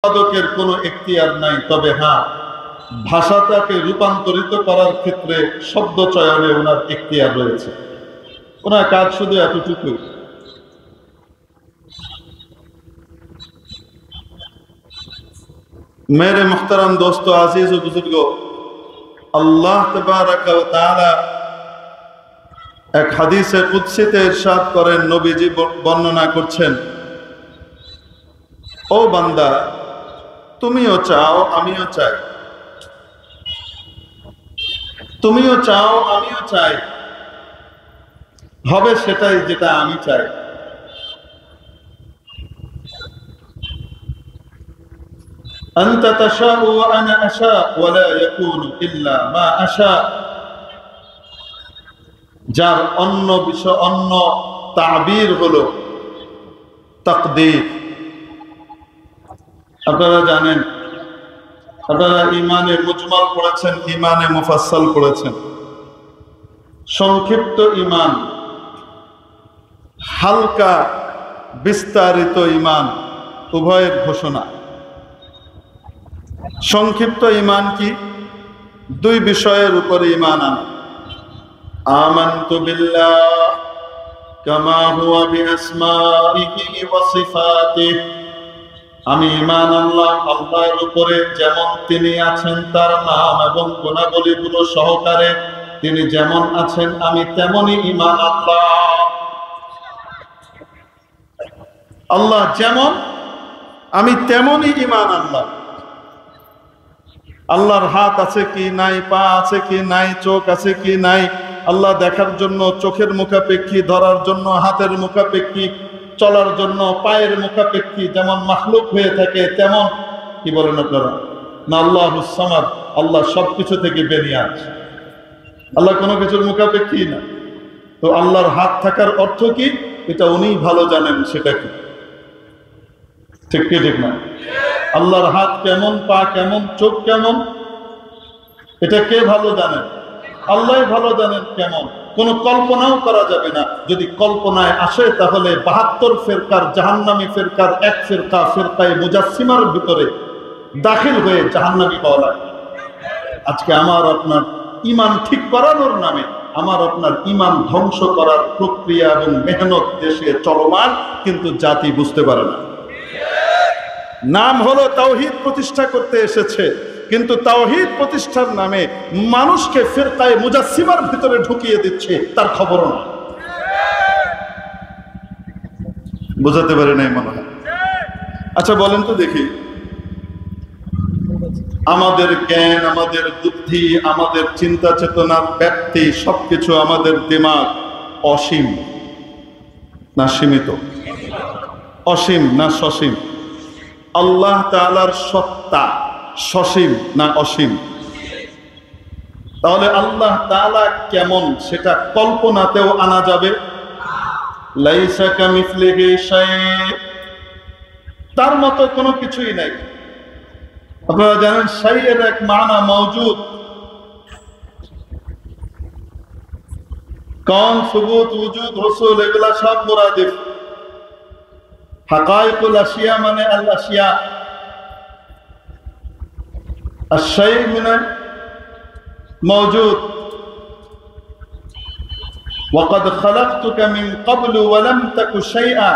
সম্পাদকের কোনো এখতিয়ার নাই, তবে হ্যাঁ, ভাষাটাকে রূপান্তরিত করার ক্ষেত্রে শব্দ চয়নে ওনার এখতিয়ার রয়েছে। ওনার কাজ শুধু এতটুকু। मेरे मुहतरम दोस्तों, आजीज और बुजुर्गो, अल्लाह तबारक व तआला एक हदीसे कुदसीते इरशाद करें, नबीजी बर्णना करছেন, ओ बांदा तुमिও চাও আমিও চাই, তুমিও চাও আমিও চাই, হবে সেটাই যেটা আমি চাই। أنت تشاء وأنا أشاء ولا يكون إلا ما أشاء। যার অন্য বিষয় অন্য তাবির হলো তাকদীর। আপনারা জানেন, আপনারা ইমানে মুজমাল পড়েছেন, ইমানে মুফাসসাল পড়েছেন। সংক্ষিপ্ত ইমান, হালকা বিস্তারিত ইমান, উভয়ের ঘোষণা। সংক্ষিপ্ত ইমান কি? দুই বিষয়ের উপরে ইমান আনা। আমানতু বিল্লাহ কামা হুয়া বিআসমাইহি ওয়া সিফাতিহি। আমি ঈমান আনলাম আল্লাহর উপরে, যেমন তিনি আছেন তার নাম এবং গুণাবলীগুলো সহকারে। তিনি যেমন আছেন আমি তেমনই ঈমান আনলাম। আল্লাহ যেমন আমি তেমনই ঈমান আনলাম। আল্লাহর হাত আছে কি নাই, পা আছে কি নাই, চোখ আছে কি নাই, আল্লাহ দেখার জন্য চোখের মুখাপেক্ষী, ধরার জন্য হাতের মুখাপেক্ষী, চলার জন্য পায়ের মুখাপেক্ষী, যেমন মাখলুক হয়ে থাকে তেমন কি বলেন আপনারা না? আল্লাহুস সামাদ, আল্লাহ সবকিছু থেকে বেরিয়ে আছে। আল্লাহ কোনো কিছুর মুখাপেক্ষী না। তো আল্লাহর হাত থাকার অর্থ কি? এটা উনিই ভালো জানেন সেটা কি, ঠিক কি ঠিক না? আল্লাহর হাত কেমন, পা কেমন, চোখ কেমন, এটা কে ভালো জানেন? আল্লাহ ভালো জানেন কেমন। কোনো কল্পনাও করা যাবে না। যদি কল্পনায় আসে তাহলে ৭২ ফেরকার জাহান্নামী ফেরকার এক ফেরকা, ফেরকায়ে মুজাসসিমার ভিতরে দাখিল হয়ে জাহান্নামী পাওয়া লাগে। আজকে আমার আপনার ঈমান ঠিক করানোর নামে আমার আপনার ঈমান ধ্বংস করার প্রক্রিয়া এবং মেহনত দেশে চলমান, কিন্তু জাতি বুঝতে পারে না। নাম হলো তাওহীদ প্রতিষ্ঠা করতে এসেছে, কিন্তু তাওহীদ প্রতিষ্ঠার নামে মানুষকে ফিরকায়ে মুজাসসিমার ভিতরে ঢুকিয়ে দিচ্ছে, তার খবরও না। বুঝাতে পারে নাই মনে হয়। আচ্ছা বলেন তো দেখি, আমাদের জ্ঞান, আমাদের বুদ্ধি, আমাদের চিন্তা চেতনার ব্যাপ্তি, সবকিছু, আমাদের দিমাগ অসীম না সীমিত? অসীম না সসীম? আল্লাহ তাআলার সত্তা সসীম না অসীম? তাহলে আল্লাহ তাআলা কেমন সেটা কল্পনাতেও আনা যাবে? লাইসা কামিসলিহি শাই, তার মতো কোনো কিছুই নাই। আপনারা জানেন শাইয়ের এক মানা মওজুদ, কওন, সুবুত, ওজুদ, হুসুল, এগুলা সব মুরাদিফ। হাকাইকুল আশিয়া মানে আল আশিয়া, আশ-শাই মানে মওজুদ। ওয়াকাদ খালাকতুকা মিন ক্বাবলু ওয়া লাম তাকু শাইআ।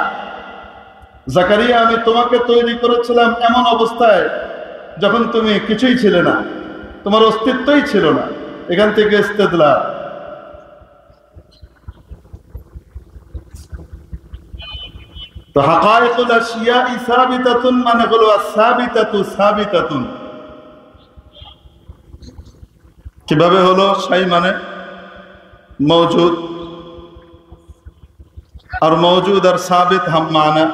জাকারিয়া, আমি তোমাকে তৈরি করেছিলাম এমন অবস্থায় যখন তুমি কিছুই ছিলে না, তোমার অস্তিত্বই ছিল না। এখান থেকে ইস্তেদলাল। তো হাকাইকুল আশিয়া সাবিতাতুন মানে হলো আস-সাবিতাতু সাবিতাতুন। কিভাবে হলো? শাই মানে মওজুদ, আর মওজুদ আর সাবিত হাম মানা।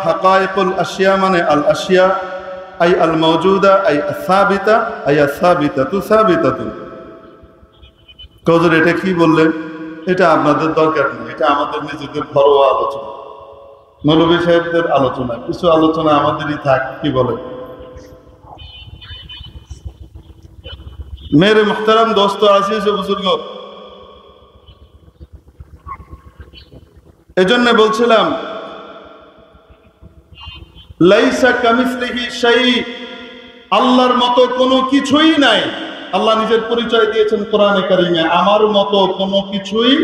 হাকাইকুল আশিয়া মানে আল আশিয়া আই আল মওজুদা আই আস-সাবিতা আই আস-সাবিতাতু সাবিতাতুন। কজর এটা কি বললেন? এটা আপনাদের দরকার নেই, এটা আমাদের নিজেদের ঘরোয়া আলোচনা, মৌলভী সাহেবদের আলোচনা। কিছু আলোচনা আমাদেরই থাক, কি বলে? मेरे मुहतरम दोस्तों, आजीज बुजुर्ग, এজন্য বলছিলাম লাইসা কামিসলিহি শাই, আল্লাহর মতো কোনো কিছুই নাই। আল্লাহ নিজের পরিচয় দিয়েছেন কোরআনে কারিমে, আমার মতো কোনো কিছুই।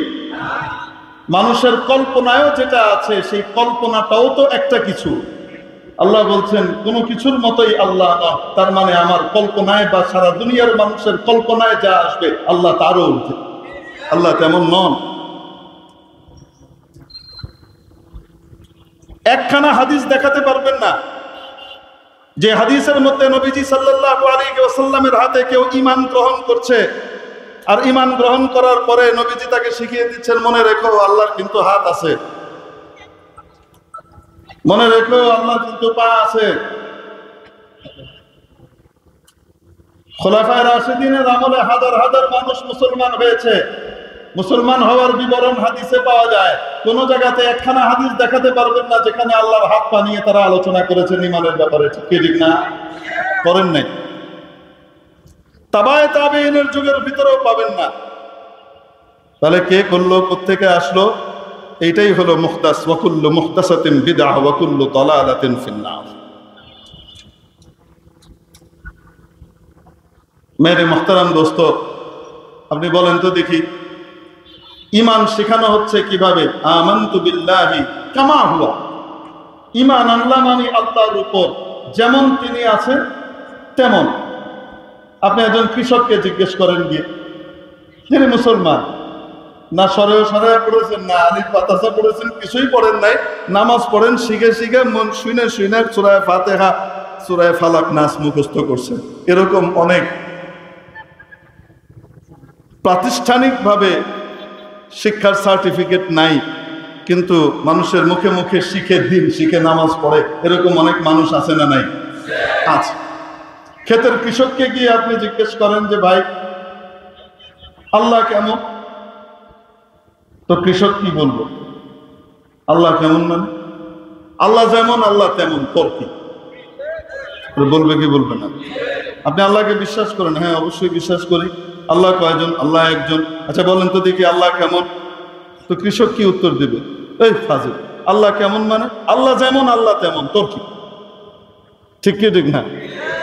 মানুষের কল্পনায়ও যেটা আছে সেই কল্পনাটাও তো একটা কিছু। আল্লাহ বলছেন কোনো কিছুর মতোই আল্লাহ নন, তার মানে আমার কল্পনায় বা সারা দুনিয়ার মানুষের কল্পনায় যা আসবে আল্লাহ তারও ঊর্ধ্বে। আল্লাহ তেমন নন। একখানা হাদিস দেখাতে পারবেন না যে হাদিসের মধ্যে নবীজি সাল্লাল্লাহু আলাইহি ওয়াসাল্লামের হাতে কেউ ঈমান গ্রহণ করছে, আর ঈমান গ্রহণ করার পরে নবীজি তাকে শিখিয়ে দিচ্ছেন, মনে রেখো আল্লাহর কিন্তু হাত আছে, মনে রেখো আল্লাহ কিন্তু পা আছে। খোলাফায়ে রাশিদিনের আমলে হাজার হাজার মানুষ মুসলমান হয়েছে। মুসলমান হওয়ার বিবরণ হাদিসে পাওয়া যায়। কোন জায়গাতে একখানা হাদিস দেখাতে পারবেন না যেখানে আল্লাহর হাত পা নিয়ে তারা আলোচনা করেছেন ঈমানের ব্যাপারে, ঠিক না? করেন নাই। তাবায়ে তাবেঈনের যুগের ভিতরেও পাবেন না। তাহলে কে করলো, কোত্থেকে আসলো? এইটাই হলো মুহদাস। ওয়া কুল্লু মুহদাসাতিন বিদআহ ওয়া কুল্লু দালালাতিন ফিন্নার। মেরে মুহতারাম দোস্ত, আপনি বলেন তো দেখি, ঈমান শেখানো হচ্ছে কিভাবে? আমানতু বিল্লাহি কামা হুয়া। ঈমান আনলাম মানে আল্লাহর উপর যেমন তিনি আছেন তেমন। আপনি একজন কৃষককে জিজ্ঞেস করেন গিয়ে, তিনি মুসলমান না? সরেও সরে পড়েছেন, না আলিফ বাতাসা পড়েছেন, কিছুই পড়েন নাই, নামাজ পড়েন শিখে শিখে, মন শুনে শুনে সূরা ফাতিহা সূরা ফালাক নাস মুখস্থ করছেন। এরকম অনেক প্রাতিষ্ঠানিকভাবে শিক্ষার সার্টিফিকেট নাই, কিন্তু মানুষের মুখে মুখে শিখে দিন, শিখে নামাজ পড়ে, এরকম অনেক মানুষ আছে না নাই? আছে। ক্ষেতের কৃষককে গিয়ে আপনি জিজ্ঞেস করেন যে ভাই আল্লাহ কেমন, তো কৃষক কি বলবো? আল্লাহ কেমন মানে আল্লাহ যেমন আল্লাহ তেমন, তোর কি? বলবে কি বলবে না? আপনি আল্লাহকে বিশ্বাস করেন? হ্যাঁ অবশ্যই বিশ্বাস করি। আল্লাহ কয়জন? আল্লাহ একজন। আচ্ছা বলেন তো দেখি আল্লাহ কেমন? তো কৃষক কি উত্তর দিবে? এই ফাজিল, আল্লাহ কেমন মানে আল্লাহ যেমন আল্লাহ তেমন, তোর কি? ঠিক কি ঠিক না?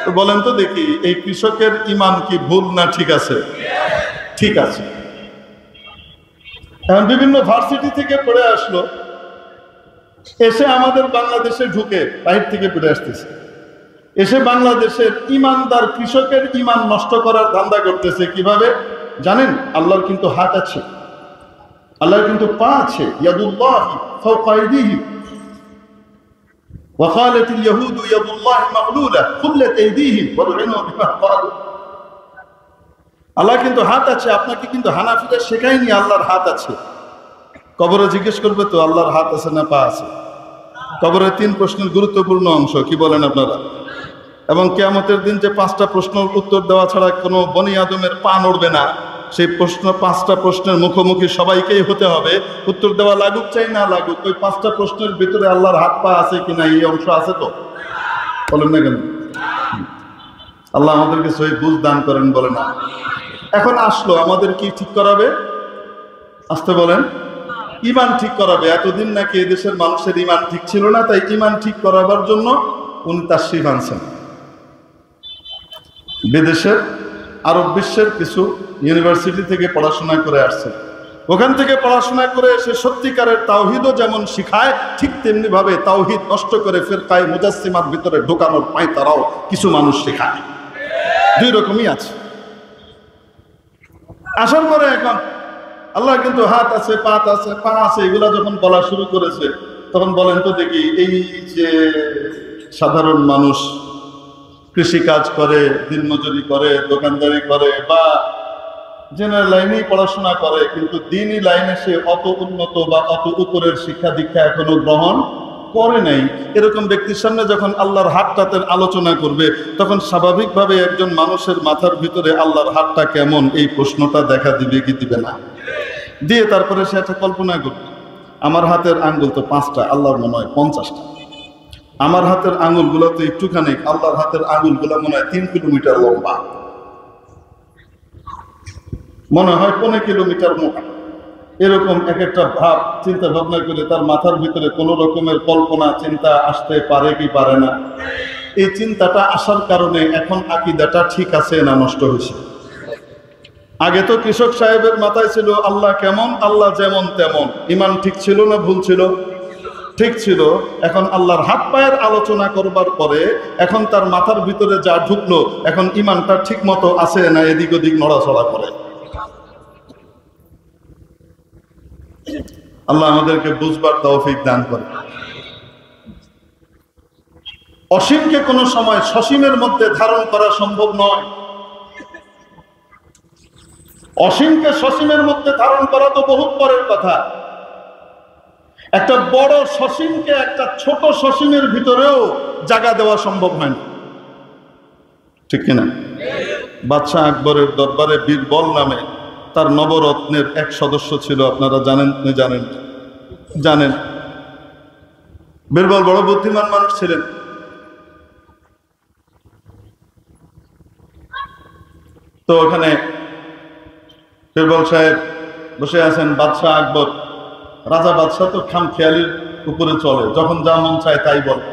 তো বলেন তো দেখি এই কৃষকের ঈমান কি ভুল না ঠিক আছে? ঠিক আছে। এখন বিভিন্ন ভার্সিটি থেকে পড়ে আসলো, এসে আমাদের বাংলাদেশে ঢুকে, বাইরে থেকে পড়ে আসতেছে, এসে বাংলাদেশের ইমানদার কৃষকের ঈমান নষ্ট করার ধান্দা করতেছে। কিভাবে জানেন? আল্লাহর কিন্তু হাত আছে, আল্লাহর কিন্তু পা আছে। ইয়াদুল্লাহি ফাওকা আইদিহিম ওয়া ক্বালাতিল ইয়াহুদু ইয়াদুল্লাহি মাগলুলা খুল্লাত আইদিহিম ওয়া লুইনু বিমা ক্বালু। আল্লাহ কিন্তু হাত আছে। আপনাকে কিন্তু হানাফিরা শেখায়নি আল্লাহর হাত আছে। কবরে জিজ্ঞেস করবে তো আল্লাহর হাত আছে না পা আছে? কবরের 3 প্রশ্নের গুরুত্বপূর্ণ অংশ, কি বলেন আপনারা? এবং কিয়ামতের দিন যে 5টা প্রশ্নের উত্তর দেওয়া ছাড়া কোনো বনি আদমের পা নড়বে না, সেই প্রশ্ন 5টা প্রশ্নের মুখোমুখি সবাইকেই হতে হবে। উত্তর দেওয়া লাগুক চাই না লাগুক, ওই 5টা প্রশ্নের ভিতরে আল্লাহর হাত পা আছে কিনা এই অংশ আছে তো? বলেন না কেন? আল্লাহ আমাদেরকে সহি বুঝ দান করেন, বলে না। এখন আসলো আমাদের কি ঠিক করাবে? আসতে বলেন। ঈমান ঠিক করাবে। এতদিন নাকি এদেশের মানুষের ঈমান ঠিক ছিল না, তাই ঈমান ঠিক করাবার জন্য উনি তাশরীফ আনছেন। বিদেশের আরব বিশ্বের কিছু ইউনিভার্সিটি থেকে পড়াশোনা করে আসছেন। ওখান থেকে পড়াশোনা করে এসে সত্যিকারের তাওহীদও যেমন শিখায়, ঠিক তেমনি ভাবে তাওহীদ নষ্ট করে ফিরকায়ে মুজাসসিমার ভিতরে ঢোকানোর পায়তারাও কিছু মানুষ শেখায়। 2 রকমই আছে। আসার পরে এখন আল্লাহ কিন্তু হাত আছে, পা আছে, এগুলা যখন বলা শুরু করেছে, তখন বলেন তো দেখি এই যে সাধারণ মানুষ কৃষি কাজ করে, দিনমজুরি করে, দোকানদারি করে, বা জেনারেল লাইনেই পড়াশোনা করে, কিন্তু দিনই লাইনে সে অত উন্নত বা অত উপরের শিক্ষা দীক্ষা এখনো গ্রহণ করে নাই, এরকম ব্যক্তির সামনে যখন আল্লাহর হাতটাতে আলোচনা করবে, তখন স্বাভাবিকভাবে একজন মানুষের মাথার ভিতরে আল্লাহর হাতটা কেমন এই প্রশ্নটা দেখা দিবে কি দিবে না? দিয়ে তারপরে সে একটা কল্পনা করবে, আমার হাতের আঙ্গুল তো 5টা, আল্লাহর মনে হয় 50টা। আমার হাতের আঙ্গুলগুলো তো একটুখানি, আল্লাহর হাতের আঙ্গুলগুলো মনে হয় 3 কিলোমিটার লম্বা, মনে হয় 15 কিলোমিটার মোটা। এরকম এক একটা ভাব চিন্তা ভাবনা করে তার মাথার ভিতরে কোনো রকমের কল্পনা চিন্তা আসতে পারে কি পারে না? এই চিন্তাটা আসার কারণে এখন আকীদাটা ঠিক আছে না নষ্ট হয়েছে? আগে তো কৃষক সাহেবের মাথায় ছিল আল্লাহ কেমন, আল্লাহ যেমন তেমন। ইমান ঠিক ছিল না ভুল ছিল? ঠিক ছিল। এখন আল্লাহর হাত পায়ের আলোচনা করবার পরে এখন তার মাথার ভিতরে যা ঢুকলো, এখন ইমানটা ঠিক মতো আছে না এদিক ওদিক নড়াচড়া করে? আল্লাহ আমাদেরকে বুঝবার তৌফিক দান করে। অসীমকে কোনো সময় সসীমের মধ্যে ধারণ করা সম্ভব নয়। অসীমকে সসীমের মধ্যে ধারণ করা তো বহুত পরের কথা। একটা বড় সসীমকে একটা ছোট সসীমের ভিতরেও জায়গা দেওয়া সম্ভব হয় না, ঠিক কিনা? বাদশাহ আকবরের দরবারে বীরবল নামে তার নবরত্নের এক সদস্য ছিল। আপনারা জানেন জানেন জানেন বীরবল বড় বুদ্ধিমান মানুষ ছিলেন। তো ওখানে বীরবল সাহেব বসে আছেন। বাদশাহ আকবর, রাজা বাদশাহ তো খামখেয়ালির উপরে চলে, যখন যা মন চায় তাই বলে,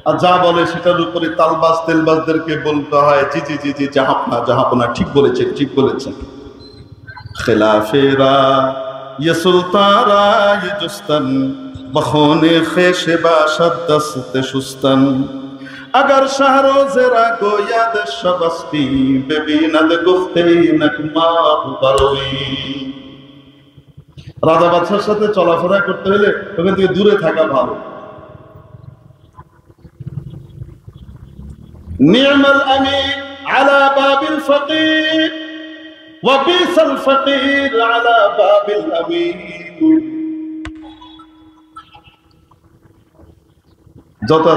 আর যা বলে সেটার উপরে তালবাজ তেলবাজদেরকে বলতে হয় জি জি জি জি জাহাপনা জাহাপনা, ঠিক বলেছেন ঠিক বলেছেন। খেলাফেরা ये सुल्तारा ये जुस्तन बखोने खेशबा शद्दस्त शुस्तन अगर शहरों जरा गोयाद शबस्ती बेबीनद गुफ्ते नकमा बरोई। রাজা বাদশার সাথে চলাফেরা করতে হলে ওখান থেকে দূরে থাকা ভালো। নি'মাল আমির আলা বাবিল ফকির ওয়া বিসাল ফকির আলা বাবিল আমির।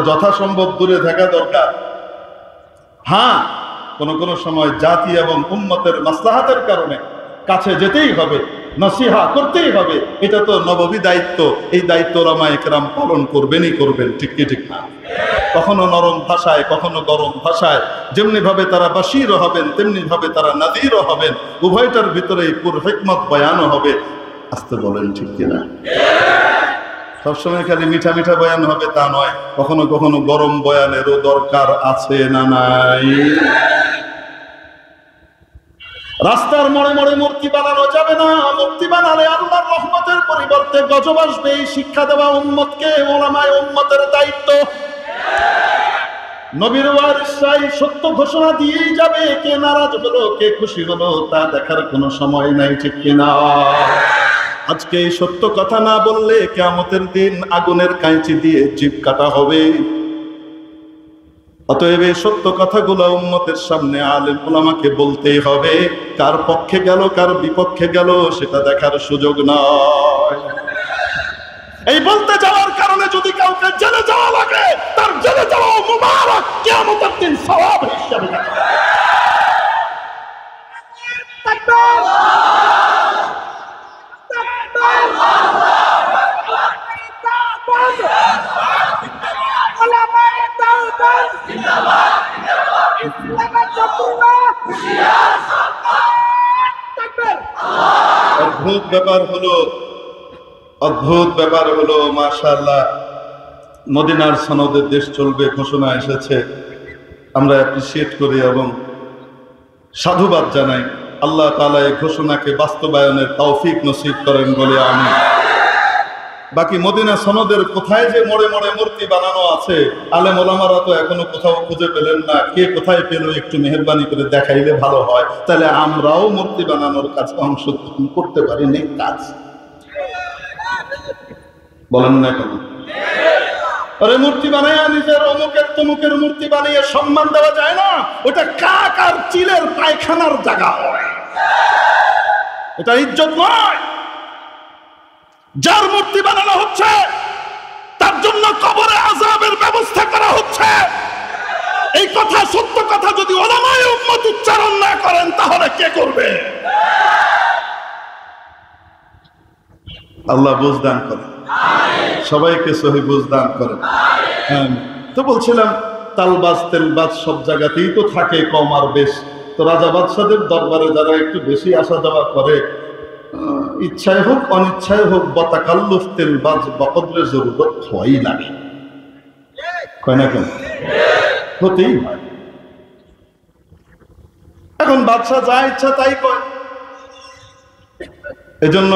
যথাসম্ভব দূরে থাকা দরকার। হ্যাঁ, কোন সময় জাতি এবং উম্মতের মাসলাহাতের কারণে কাছে যেতেই হবে, নসিহা করতেই হবে। এটা তো নববী দায়িত্ব। এই দায়িত্ব ওলামায়ে কেরাম পালন করবেনই করবেন, ঠিক কি ঠিক না? কখনো নরম ভাষায়, কখনো গরম ভাষায়। যেমনি ভাবে তারা বাশীরও হবেন, তেমনি ভাবে তারা নাযীরও হবেন। উভয়টার ভিতরেই পুর হিকমত বয়ানও হবে। আসতে বলেন, ঠিক কিনা? সবসময় খালি মিঠা মিঠা বয়ান হবে তা নয়, কখনো কখনো গরম বয়ানেরও দরকার আছে না নাই? রাস্তার মোড়ে মোড়ে মূর্তি বানানো যাবে না। মূর্তি বানালে আল্লাহর রহমতের পরিবর্তে গজব আসবে। এই শিক্ষা দেওয়া উম্মতকে ওলামায়ে উম্মতের দায়িত্ব। নবীর ওয়ারিসরাই সত্য ঘোষণা দিয়েই যাবে। কে নারাজ হলো, কে খুশি হলো তা দেখার কোনো সময় নাই, ঠিক কিনা? আজকে এই সত্য কথা না বললে কিয়ামতের দিন আগুনের কাঁচি দিয়ে জিভ কাটা হবে। অতএব এই সত্য কথাগুলো উম্মতের সামনে আলেম উলামাকে বলতেই হবে। কার পক্ষে গেল কার বিপক্ষে গেল সেটা দেখার সুযোগ নয়। এই বলতে যাওয়ার কারণে যদি কাউকে জেলে যাওয়া লাগে, তার জেলে যাওয়া মুবারক, কিয়ামতের দিন সওয়াব হিসেবে। অদ্ভুত ব্যাপার হলো মাশাআল্লাহ, মদিনার সনদে দেশ চলবে ঘোষণা এসেছে। আমরা অ্যাপ্রিসিয়েট করি এবং সাধুবাদ জানাই। আল্লাহ তাআলা এই ঘোষণাকে বাস্তবায়নের তৌফিক নসিব করেন বলে আমি। বাকি মদিনা সনদের কোথায় যে মোড়ে মোড়ে মূর্তি বানানো আছে, আলেম ওলামারা তো এখনো কোথাও খুঁজে পেলেন না। কে কোথায় পেল একটু মেহেরবানি করে দেখাইলে ভালো হয়, তাহলে আমরাও মূর্তি বানানোর কাছে অংশগ্রহণ করতে পারি। নেক কাজ বলেন না কেন? আরে মূর্তি বানাইয়া নিজের অমুকের তমুকের মূর্তি বানিয়ে সম্মান দেওয়া যায় না। ওটা কাক আর চিলের পায়খানার জায়গা হয়, এটা ইজ্জত নয়। যার মূর্তি বানানো হচ্ছে তার জন্য কবরে আযাবের ব্যবস্থা করা হচ্ছে। এই কথা, সত্য কথা যদি উলামায়ে উম্মত উচ্চারণ না করেন তাহলে কে করবে? আল্লাহ বুঝ দান করেন, সবাইকে সহি বুঝ দান করেন। তো বলছিলাম, তালবাজ তেলবাজ সব জায়গাতেই তো থাকে কম আর বেশ। তো রাজা বাদশাদের দরবারে যারা একটু বেশি আসা যাওয়া করে, ইচ্ছায় হোক অনিচ্ছায় হোক বতাকাল্লুফ তেল বাজ বকদরে জরুরত হওয়াই লাগে, কয় না কেন? হতেই হয়। এখন বাদশাহ যা ইচ্ছা তাই কয়। এজন্য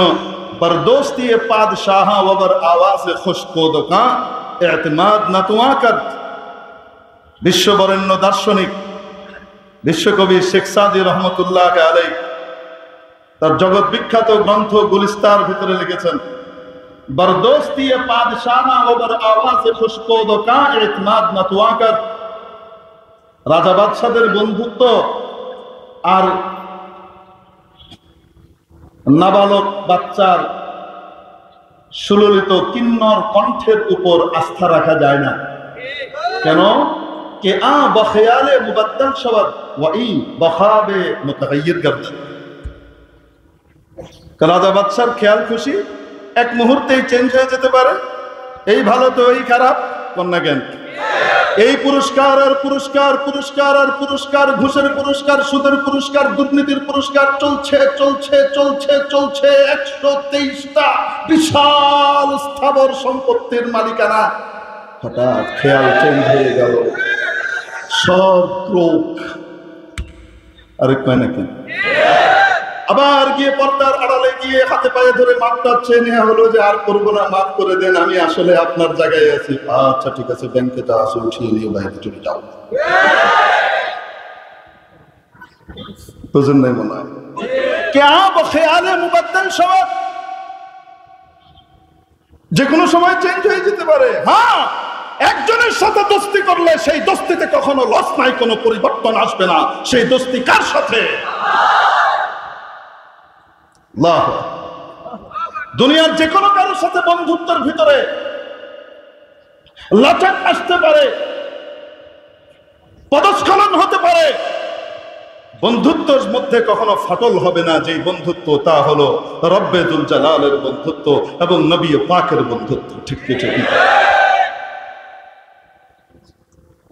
বরদোস্তি পাদশাহ ওবর আওয়াজ খুশকোদ কা এতমাদ না তুয়া কর। বিশ্ববরেণ্য দার্শনিক বিশ্বকবি শেখ সাদি রহমতুল্লাহ আলাই তার জগৎ বিখ্যাত গ্রন্থ গুলিস্তার ভিতরে লিখেছেন, বরদোস্তি পাদশাহ ওবর আওয়াজ খুশকোদ কা এতমাদ না তুয়া কর। রাজা বাদশাদের বন্ধুত্ব আর নাবালক বাচ্চার সুললিত কিন্নর কণ্ঠের উপর আস্থা রাখা যায় না। কেন? কে আ বখয়ালে মুবদ্দল শবদ ওয়াই বখাবে মুতাগায়্যির গর্দ। রাজা বাদশার খেয়াল খুশি এক মুহূর্তেই চেঞ্জ হয়ে যেতে পারে। এই ভালো তো এই খারাপ, কন্যা জ্ঞান। এই পুরস্কার আর পুরস্কার, পুরস্কার আর পুরস্কার, ঘুষের পুরস্কার, সুদের পুরস্কার, দুর্নীতির পুরস্কার চলছে চলছে চলছে চলছে। 123টা বিশাল স্থাবর সম্পত্তির মালিকানা। হঠাৎ খেয়াল চেঞ্জ হয়ে গেল, সব ক্রোক। আরে কয় নাকি? আবার গিয়ে পর্দার আড়ালে গিয়ে হাতে পায়ে ধরে মাপটা চেয়ে নেওয়া হলো যে আর করবো না, মাফ করে দেন, আমি আসলে আপনার জায়গায় আছি। আচ্ছা ঠিক আছে, ব্যাংকে যা আছে উঠিয়ে নিয়ে বাইরে চলে যাও। বুঝুন নাই মনে হয়? যে কোনো সময় চেঞ্জ হয়ে যেতে পারে। হ্যাঁ, একজনের সাথে দোস্তি করলে সেই দোস্তিতে কখনো লস নাই, কোনো পরিবর্তন আসবে না। সেই দোস্তি কার সাথে? দুনিয়ার যে কোনো কারোর সাথে বন্ধুত্বের ভিতরে লাচাক আসতে পারে, পদস্খলন হতে পারে, বন্ধুত্বের মধ্যে কখনো ফাটল হবে না। যে বন্ধুত্ব তা হলো রব্বে দুল জালালের বন্ধুত্ব এবং নবী পাকের বন্ধুত্ব। ঠিক কি ঠিক?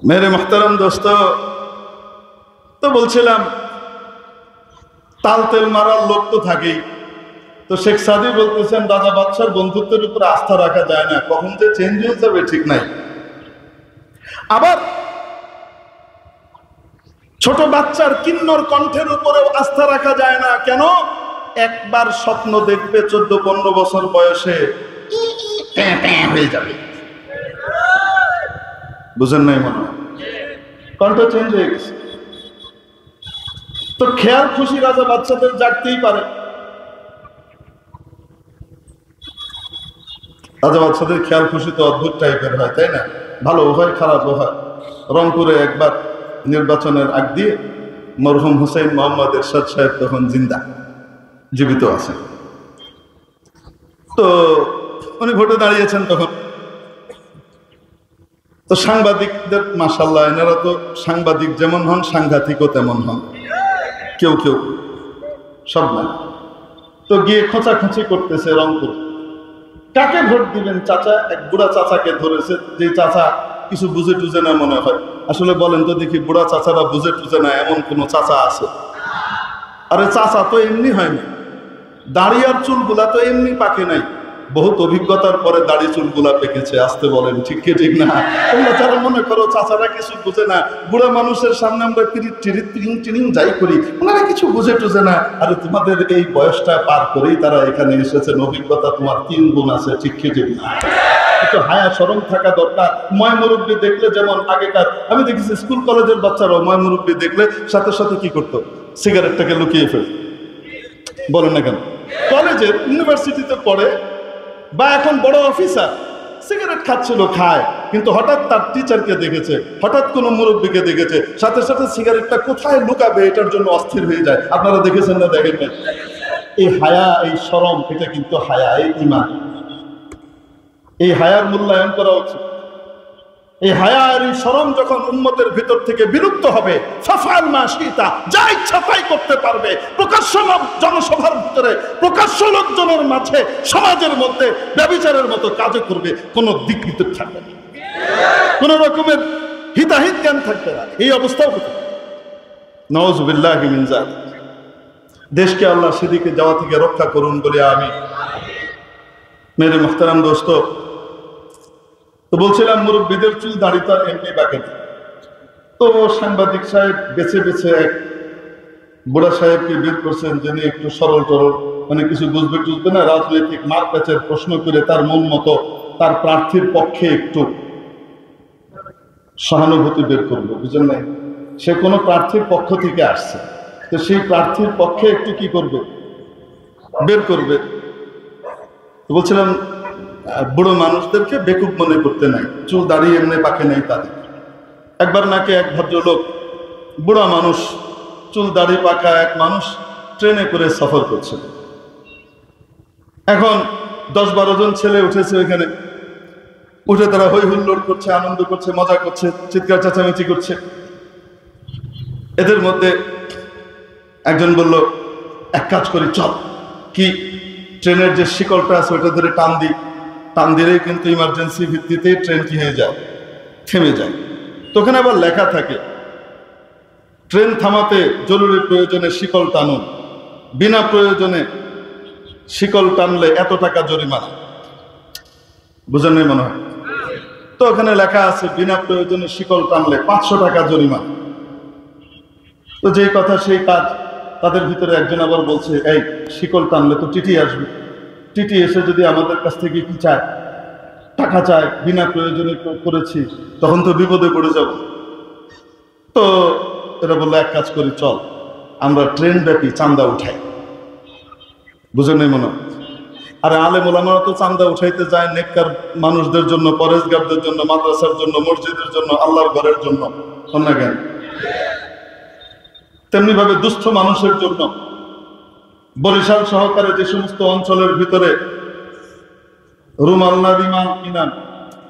মেরে মুহতারাম দোস্ত, তো বলছিলাম তাল তেল মারার লোক তো থাকেই। তো শেখ সাদি বলতেছেন রাজা বাদশার বন্ধুত্বের উপর আস্থা রাখা যায় না, কখন যে চেঞ্জ হয়ে যাবে ঠিক নাই। আবার ছোট বাচ্চার কিন্নর কণ্ঠের উপরেও আস্থা রাখা যায় না। কেন? একবার স্বপ্ন দেখবে 14-15 বছর বয়সে হয়ে যাবে। বুঝেন নাই মনে হয়? কণ্ঠ চেঞ্জ হয়ে গেছে। তো খেয়াল খুশি রাজা বাচ্চাদের জাগতেই পারে। রাজা বাচ্চাদের খেয়াল খুশি তো অদ্ভুত টাইপের হয়, তাই না? ভালো হয় খারাপ হয়। রংপুরে একবার নির্বাচনের আগ দিয়ে মরহুম হুসাইন মোহাম্মদ এরশাদ সাহেব তখন জিন্দা, জীবিত আছেন। তো উনি ভোটে দাঁড়িয়েছেন তখন। তো সাংবাদিকদের মাশাআল্লাহ, এনারা তো সাংবাদিক যেমন হন সাংঘাতিকও তেমন হন, কেউ কেউ, সব না। তো গিয়ে খোঁচাখুচি করতেছে রংপুর, কাকে ভোট দিবেন চাচা? এক বুড়া চাচাকে ধরেছে, যে চাচা কিছু বুঝে টুঝে না মনে হয়। আসলে বলেন তো দেখি, বুড়া চাচারা বুঝে টুঝে না এমন কোন চাচা আছে? আরে চাচা তো এমনি হয় না, দাড়ি আর চুলগুলা তো এমনি পাকে নাই, বহুত অভিজ্ঞতার পরে দাড়ি চুলগুলা পেকেছে। আসতে বলেন ঠিক কি ঠিক না? তোমরা যারা মনে করো চাচারা কিছু বুঝে না, বুড়া মানুষের সামনে আমরা টিরিং যাই করি, ওনারা কিছু বুঝে টুঝে না। আরে তোমাদের এই বয়সটা পার করেই তারা এখানে এসেছেন, অভিজ্ঞতা তোমার 3 গুণ আছে। ঠিক কি ঠিক না? একটু হায়া শরম থাকা দরকার। ময় মুরব্বী দেখলে যেমন আগেকার, আমি দেখেছি স্কুল কলেজের বাচ্চারাও ময় মুরব্বী দেখলে সাথে সাথে কি করতো? সিগারেটটাকে লুকিয়ে ফেলত। বলেন না কেন? কলেজের ইউনিভার্সিটিতে পড়ে বা এখন বড় অফিসার সিগারেট খাচ্ছিল, খায়, কিন্তু হঠাৎ তার টিচারকে দেখেছে, হঠাৎ কোনো মুরব্বীকে দেখেছে, সাথে সাথে সিগারেটটা কোথায় লুকাবে এটার জন্য অস্থির হয়ে যায়। আপনারা দেখেছেন না? দেখেন না? এই হায়া, এই শরম, এটা কিন্তু হায়া, এই ঈমান। এই হায়ার মূল্যায়ন করা উচিত। এই হায়া আর এই শরম যখন উম্মতের ভিতর থেকে বিলুপ্ত হবে, ফাফআল মা শিতা, যা ইচ্ছা তাই করতে পারবে। প্রকাশ্য জনসভার ভিতরে, প্রকাশ্য লোকজনের মাঝে, সমাজের মধ্যে ব্যভিচারের মতো কাজ করবে, কোনো দিক ভিতর থাকবে না, কোন রকমের হিতাহিত জ্ঞান থাকবে না। এই অবস্থাও হতে, নাউযুবিল্লাহি মিন যালিক। দেশকে আল্লাহ সেদিকে যাওয়া থেকে রক্ষা করুন বলে আমি। মেরে মুহতারাম দোস্ত, তো বলছিলাম মুরব্বীদের চুল দাড়ি তো এমনি বাঁকে না। তো সাংবাদিক সাহেব বেছে বেছে এক বুড়া সাহেবকে বের করছেন, যিনি একটু সরল টরল, মানে কিছু বুঝবে টুঝবে না, রাজনৈতিক মার প্যাচের প্রশ্ন করে তার মন মতো তার প্রার্থীর পক্ষে একটু সহানুভূতি বের করবে, বুঝলেন না? সে কোনো প্রার্থীর পক্ষ থেকে আসছে, তো সেই প্রার্থীর পক্ষে একটু কি করবে, বের করবে। বলছিলাম বুড়ো মানুষদেরকে বেকুব মনে করতে নাই, চুল দাঁড়িয়ে এমনি পাকে নাই তাদের। একবার নাকি এক ভদ্রলোক, বুড়া মানুষ, চুল দাড়ি পাকা এক মানুষ ট্রেনে করে সফর করছে। এখন 10-12 জন ছেলে উঠেছে ওইখানে, উঠে তারা হই হুল্লোড় করছে, আনন্দ করছে, মজা করছে, চিৎকার চেঁচামেচি করছে। এদের মধ্যে একজন বলল, এক কাজ করি, চল, কি ট্রেনের যে শিকলটা আছে ওইটা ধরে টান দিই, টান দিলেই কিন্তু ইমার্জেন্সি ভিত্তিতে ট্রেন কি হয়ে যায়, থেমে যায়। তো ওখানে আবার লেখা থাকে, ট্রেন থামাতে জরুরি প্রয়োজনে শিকল টানুন, বিনা প্রয়োজনে শিকল টানলে এত টাকা জরিমানা। বুঝেন নাই মনে হয়? তো ওখানে লেখা আছে বিনা প্রয়োজনে শিকল টানলে 500 টাকা জরিমানা। তো যেই কথা সেই কাজ। তাদের ভিতরে একজন আবার বলছে, এই শিকল টানলে তো টিটি আসবে, টিটি এসে যদি আমাদের কাছ থেকে কি চায়, টাকা চায়, বিনা প্রয়োজনে করেছি, তখন তো বিপদে পড়ে যাব। তো এরা বললো, এক কাজ করি, চল আমরা ট্রেন ব্যাপী চাঁদা উঠাই। বুঝেন নাই মনে হয়? আরে আলেম ওলামারা তো চাঁদা উঠাইতে যায় নেককার মানুষদের জন্য, পরেশগারদের জন্য, মাদ্রাসার জন্য, মসজিদের জন্য, আল্লাহর ঘরের জন্য, না কেন? তেমনি ভাবে দুস্থ মানুষের জন্য বরিশাল সহকারে যে সমস্ত অঞ্চলের ভিতরে রুমাল না রিমাল কিনা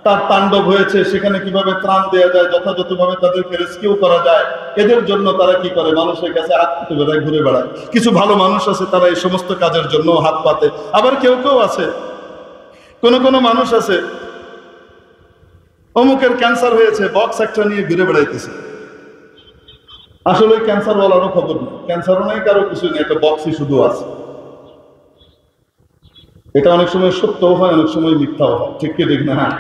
তার তাণ্ডব হয়েছে, সেখানে কিভাবে ত্রাণ দেওয়া যায়, যথাযথভাবে তাদেরকে রেস্কিউ করা যায়, এদের জন্য তারা কি করে, মানুষের কাছে হাত পেতে বেড়ায়, ঘুরে বেড়ায়। কিছু ভালো মানুষ আছে, তারা এই সমস্ত কাজের জন্য হাত পাতে। আবার কেউ কেউ আছে, কোন মানুষ আছে, অমুকের ক্যান্সার হয়েছে, বক্স একটা নিয়ে ঘুরে বেড়াইতেছে। আসলে ক্যান্সার বলারও খবর নেই, ক্যান্সারও নেই, কারো কিছু নেই, একটা বক্সই শুধু আছে। এটা অনেক সময় সত্যও হয়, অনেক সময় মিথ্যাও হয়, ঠিক কি ঠিক না? হ্যাঁ,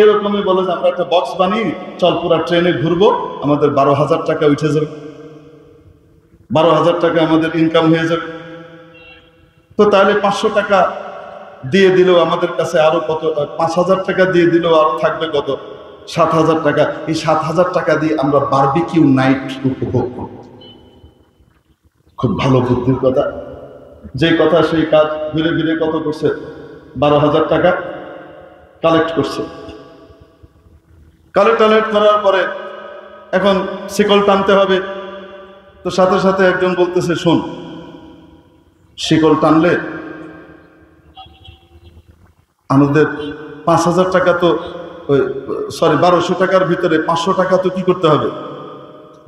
এরকমই বলে যে আমরা একটা বক্স বানিয়ে চল পুরা ট্রেনে ঘুরবো, আমাদের 12,000 টাকা উঠে যাবে, 12,000 টাকা আমাদের ইনকাম হয়ে যাবে। তো তাহলে 500 টাকা দিয়ে দিলেও আমাদের কাছে আরো কত, 5,000 টাকা দিয়ে দিলেও আরো থাকবে কত, 7,000 টাকা। এই 7,000 টাকা দিয়ে আমরা বারবিকিউ নাইট উপভোগ করব। খুব ভালো বুদ্ধির কথা, যে কথা সেই কাজ। ঘুরে ঘুরে কত করছে, 12,000 টাকা কালেক্ট করছে। কালেক্ট করার পরে এখন শিকল টানতে হবে। তো সাথে সাথে একজন বলতেছে, শোন, শিকল টানলে আমাদের 5,000 টাকা তো, ওই 1200 টাকার ভিতরে 500 টাকা তো কি করতে হবে,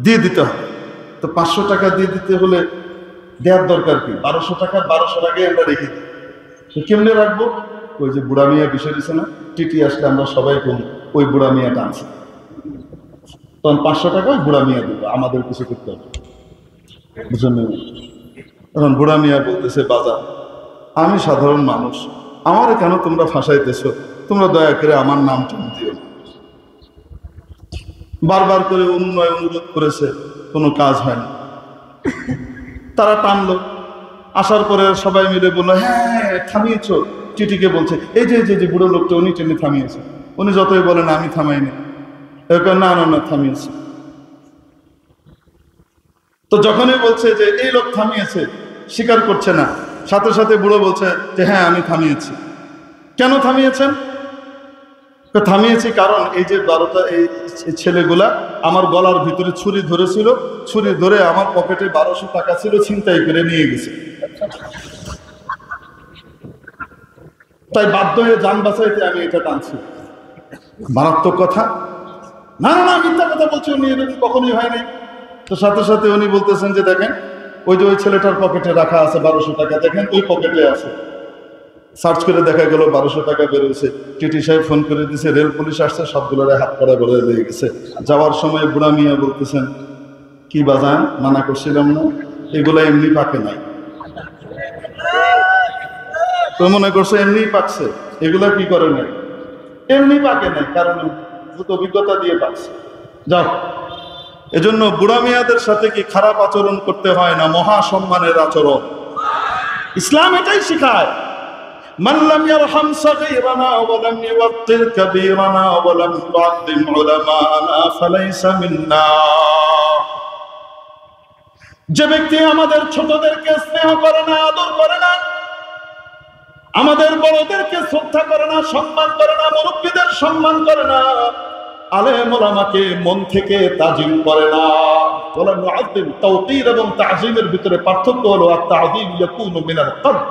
দিয়ে দিতে হবে। তো 500 টাকা দিয়ে দিতে হলে দেওয়ার দরকার কি, 1200 টাকা 1200 আগে আমরা রেখে দিই। তো কেমনে রাখবো? ওই যে বুড়া মিয়া বিষয় দিছে না, টিটি আসলে আমরা সবাই কম, ওই বুড়া মিয়া টানছে, তখন 500 টাকা ওই বুড়া মিয়া দিবে, আমাদের কিছু করতে হবে। বুঝলেন? তখন বুড়া মিয়া বলতেছে, বাজার, আমি সাধারণ মানুষ, আমারে কেন তোমরা ফাঁসাইতেছ, তোমরা দয়া করে আমার নাম টান দিও। বারবার করে অনুরোধ করেছে, কোনো কাজ হয় না। তারা টানলো, আসার পরে সবাই মিলে বললো, হ্যাঁ থামিয়েছ। টিটিকে বলছে, এই যে বুড়ো লোকটা, উনি টেনে থামিয়েছে। উনি যতই বলেন আমি থামাইনি, না না না থামিয়েছে। তো যখনই বলছে যে এই লোক থামিয়েছে, স্বীকার করছে না, সাথে সাথে বুড়ো বলছে যে হ্যাঁ আমি থামিয়েছি। কেন থামিয়েছেন? থামিয়েছি কারণ এই যে 12টা এই ছেলেগুলা আমার গলার ভিতরে ছুরি ধরেছিল, ছুরি ধরে আমার পকেটে 1200 টাকা ছিল, ছিনতাই করে নিয়ে গেছে, তাই বাধ্য হয়ে যান বাঁচাইতে আমি এটা টানছি। মারাত্মক কথা। না না না, মিথ্যা কথা বলছে, উনি এরকম কখনোই হয়নি। তো সাথে সাথে উনি বলতেছেন যে দেখেন, ওই যে ওই ছেলেটার পকেটে রাখা আছে 1200 টাকা, দেখেন ওই পকেটে আছে। সার্চ করে দেখা গেল 1200 টাকা বেরোয়েছে। টিটি সাহেব ফোন করে দিয়েছে, রেল পুলিশ আসছে, সবগুলোরে হাত করা বলে দিয়ে গেছে। যাওয়ার সময় বুড়া মিয়া বলতেছেন, কি বাজান, মানা করছিলাম না, এগুলা এমনি পাকে নাই, তো মনে করছে এমনি পাকছে, এগুলা কি করে নাই, এমনি পাকে নাই, কারণ অভিজ্ঞতা দিয়ে পাকছে। যাও, এজন্য বুড়া মিয়াদের সাথে কি খারাপ আচরণ করতে হয় না, মহা সম্মানের আচরণ। ইসলাম এটাই শিখায়, মান লাম ইয়ারহাম সাগীরানা ওয়া লাম ইউক্কির কাবীরানা ওয়া লাম ইউআযযিম উলামানা ফালাইসা মিন্না। যে ব্যক্তি আমাদের ছোটদেরকে স্নেহ করে না, আদর করে না, আমাদের বড়দেরকে শ্রদ্ধা করে না, সম্মান করে না, মুরব্বীদের সম্মান করে না, আলেম ওলামাকে মন থেকে তাজিম করে না, ওয়া নুআযিম, তাওকীর এবং তাযীমের ভিতরে পার্থক্য হলো আত-তাযীম ইয়াকুনু মিনাল কলব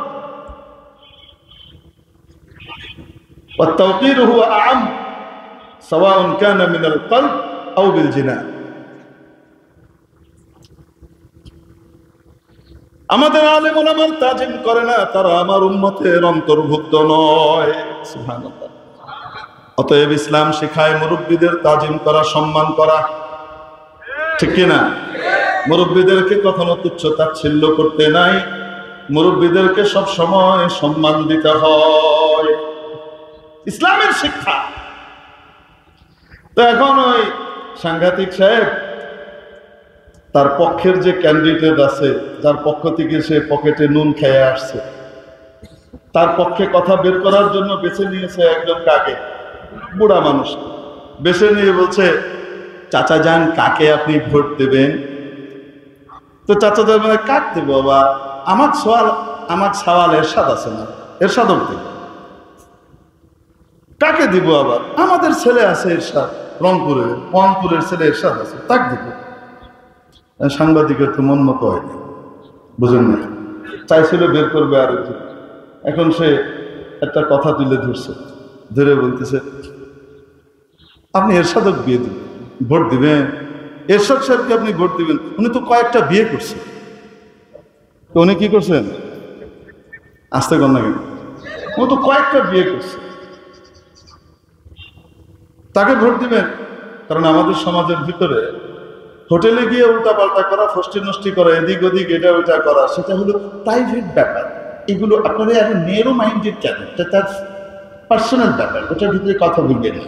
ওয়া তাওকীর হুয়া আ'আম সাওয়াউন কানা মিনাল কলব আও বিল জিনা। আমাদের আলেম ওলামার তাজিম করে না, তারা আমার উম্মতের অন্তর্ভুক্ত নয়। সুবহানাল্লাহ। অতএব ইসলাম শিখায় মুরব্বীদের তাজিম করা, সম্মান করা, ঠিক কিনা? মুরব্বীদেরকে কখনো তুচ্ছ তাচ্ছিল্য করতে নাই, মুরব্বীদেরকে সব সময় সম্মান দিতে হয়, ইসলামের শিক্ষা। তো এখন ওই সাংঘাতিক সাহেব তার পক্ষের যে ক্যান্ডিডেট আছে, যার পক্ষ থেকে সে পকেটে নুন খেয়ে আসছে, তার পক্ষে কথা বের করার জন্য বেছে নিয়েছে একজন কাকে, বুড়া মানুষ বেছে নিয়ে বলছে, চাচা যান কাকে আপনি ভোট দেবেন? তো চাচা যান মানে কাক দেবো বাবা, আমার সওয়াল এরশাদ আছে না, এরশাদ কাকে দিব? আবার আমাদের ছেলে আছে এরশাদ, রংপুরের ছেলে এরশাদ আছে, তাক দিব। সাংবাদিকের তো মন মতো হয়নি, বুঝেন না, চাইছিল বের করবে আর এখন সে একটা কথা তুলে ধরছে, ধরে বলতেছে, আপনি এরশাদক বিয়ে দিবেন, ভোট দিবেন? এরশাদ সাহেবকে আপনি ভোট দিবেন? উনি তো কয়েকটা বিয়ে করছে। তো উনি কি করছেন? আসতে কর না কেন, ও তো কয়েকটা বিয়ে করছে, তাকে ভোট দিবেন? কারণ আমাদের সমাজের ভিতরে হোটেলে গিয়ে উল্টা পাল্টা করা, ফষ্টি নষ্টি করা, এদিক ওদিক এটা ওইটা করা, সেটা হলো প্রাইভেট ব্যাপার। এগুলো আপনারা আরো নেরো মাইন্ডেড কেন, এটা তার পার্সোনাল ব্যাপার, ওটার ভিতরে কথা বলবেন না।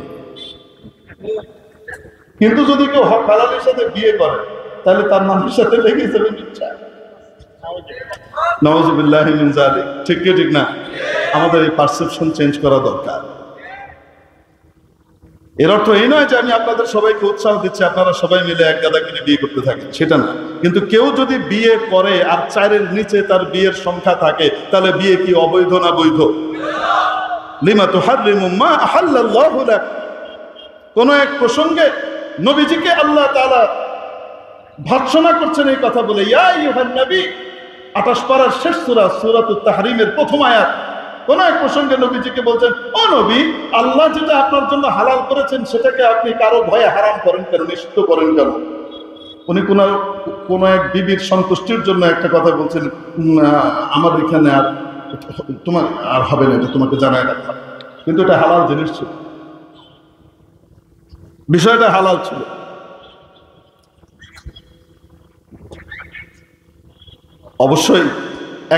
কিন্তু যদি কেউ হক হালালের সাথে বিয়ে করে, তাহলে তার মানুষের সাথে লেগে যাবে ইচ্ছা। নাউযুবিল্লাহ মিন যালিক। ঠিক কি ঠিক না? আমাদের এই পারসেপশন চেঞ্জ করা দরকার। এর অর্থ এই নয় যে আমি আপনাদের সবাইকে উৎসাহ দিচ্ছি আপনারা সবাই মিলে এক গাদা করে বিয়ে করতে থাকেন, সেটা না। কিন্তু কেউ যদি বিয়ে করে আর 4-এর নিচে তার বিয়ের সংখ্যা থাকে, তাহলে বিয়ে কি অবৈধ না বৈধ? লিমা তুহাররিমু মা আহাল্লাল্লাহু লাক। কোন এক প্রসঙ্গে নবীজিকে আল্লাহ তাআলা ভর্ৎসনা করছেন এই কথা বলে, ইয়া আইয়ুহান নবী, 28 পারার শেষ সূরা সূরাতুত তাহরিমের প্রথম আয়াত। কোন এক প্রসঙ্গে নবীজিকে বলছেন, ও নবী, আল্লাহ যেটা আপনার জন্য হালাল করেছেন সেটাকে আপনি কারো ভয়ে হারাম করেন কেন, নিষিদ্ধ করেন কেন? উনি কোন এক বিবির সন্তুষ্টির জন্য একটা কথা বলছেন, আমার এখানে আর তোমার আর হবে না, এটা তোমাকে জানায় রাখা। কিন্তু এটা হালাল জিনিস ছিল, বিষয়টা হালাল ছিল। অবশ্যই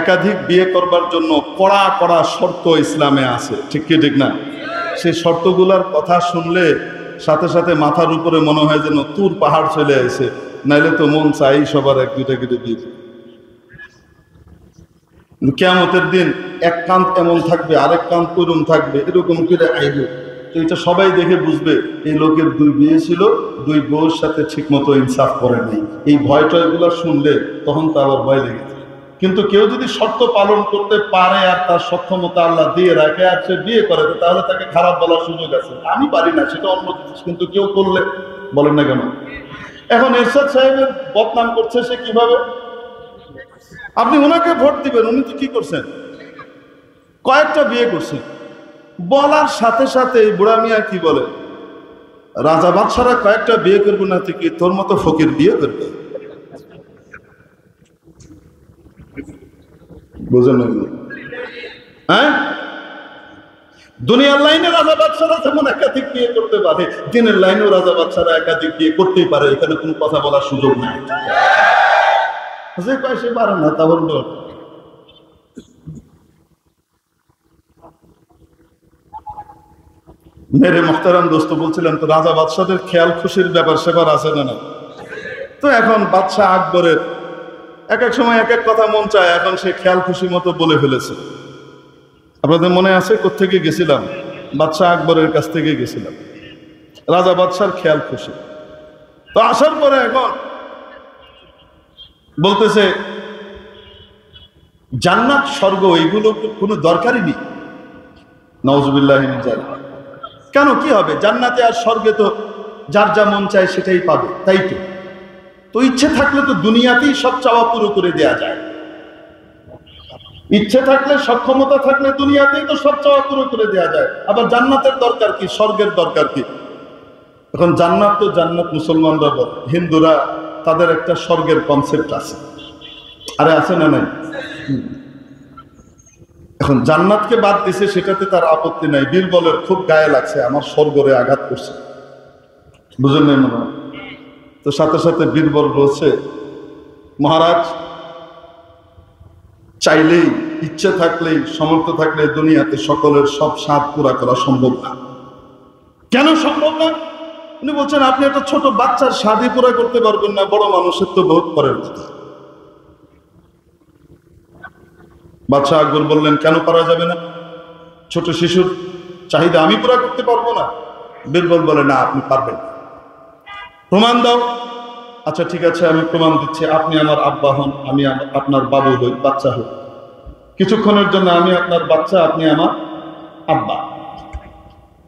একাধিক বিয়ে করবার জন্য কড়া কড়া শর্ত ইসলামে আছে, ঠিক কি ঠিক না? সেই শর্তগুলার কথা শুনলে সাথে সাথে মাথার উপরে মনে হয় যেন তুর পাহাড় চলে আসে, নাইলে তো মন চাই সবার 1-2টা করে বিয়ে। কিয়ামতের দিন এক কান এমন থাকবে, আরেক কান তরুণ থাকবে, এরকম করে আইবে। তো এটা সবাই দেখে বুঝবে এই লোকের 2 বিয়ে ছিল, 2 বউর সাথে ঠিক মতো ইনসাফ করে নাই। এই ভয়টয়গুলো শুনলে তখন তো আবার ভয় লেগে যায়। কিন্তু কেউ যদি শর্ত পালন করতে পারে আর তার সক্ষমতা আল্লাহ দিয়ে রাখে আর সে বিয়ে করে, তাহলে তাকে খারাপ বলার সুযোগ আছে। আমি পারি না, সেটা অন্য জিনিস, কিন্তু কেউ করলে বলেন না কেন? এখন এরশাদ সাহেবের বদনাম করছে সে কিভাবে? আপনি ওনাকে ভোট দিবেন, উনি তো কি করছেন? কয়েকটা বিয়ে করছেন। বলার সাথে সাথে বুড়া মিয়া কি বলে, রাজা বাদশারা কয়েকটা বিয়ে করবো না, তুই কি তোর মতো ফকির বিয়ে করবে? বুঝেন না? হ্যাঁ, দুনিয়ার লাইনে রাজা বাদশারা যেমন একাধিক বিয়ে করতে পারে, দিনের লাইনেও রাজা বাদশারা একাধিক বিয়ে করতেই পারে, এখানে কোনো কথা বলার সুযোগ নাই। যে কয় সে পারে না, তা বলল মেরে মোহতারাম দোস্ত বলছিলেন তো রাজা বাদশাদের খেয়াল খুশির ব্যাপার সেবার আছে না? তো এখন বাদশাহ আকবরের এক এক সময় এক এক কথা মন চায়, এখন সে খেয়াল খুশি মতো বলে ফেলেছে। আপনাদের মনে আছে কোত্থেকে গেছিলাম? বাদশাহ আকবরের কাছ থেকে গেছিলাম। রাজা বাদশার খেয়াল খুশি। তো আসার পরে এখন বলতেছে জান্নাত স্বর্গ এইগুলো কোনো দরকারই নেই। নাউজুবিল্লাহ। কেন, কি হবে? জান্নাতে আর স্বর্গে তো যার যা মন চায় সেটাই পাবে, তাই তো। তো ইচ্ছে থাকলে তো দুনিয়াতেই সব চাওয়া পুরো করে দেয়া যায়। ইচ্ছে থাকলে, সক্ষমতা থাকলে দুনিয়াতেই তো সব চাওয়া পুরো করে দেয়া যায়। আবার জান্নাতের দরকার কি, স্বর্গের দরকার কি? এখন জান্নাত তো জান্নাত মুসলমানরা বলে, হিন্দুরা তাদের একটা স্বর্গের কনসেপ্ট আছে। আরে আছে না নাই? এখন জান্নাতকে বাদ দিছে, সেটাতে তার আপত্তি নাই। বীরবলের খুব গায়ে লাগছে, আমার স্বর্গরে আঘাত করছে, বুঝলেন না মনে হয়? তো সাথে সাথে বীরবল বলছে, মহারাজ চাইলেই, ইচ্ছে থাকলেই, সমর্থ থাকলে দুনিয়াতে সকলের সব স্বাদ পুরা করা সম্ভব না। কেন সম্ভব না? উনি বলছেন, আপনি একটা ছোট বাচ্চার স্বাদই পুরা করতে পারবেন না, বড় মানুষের তো বহুত পরের কথা। বাদশাহ আকবর বললেন, কেন পারা যাবে না? ছোট শিশুর চাহিদা আমি পুরা করতে পারবো না? বীরবল বলে, না, আপনি পারবেন। প্রমাণ দাও। আচ্ছা ঠিক আছে, আমি প্রমাণ দিচ্ছি। আপনি আমার আব্বা হন, আমি আপনার বাবু হই, বাচ্চা হই। কিছুক্ষণের জন্য আমি আপনার বাচ্চা, আপনি আমার আব্বা।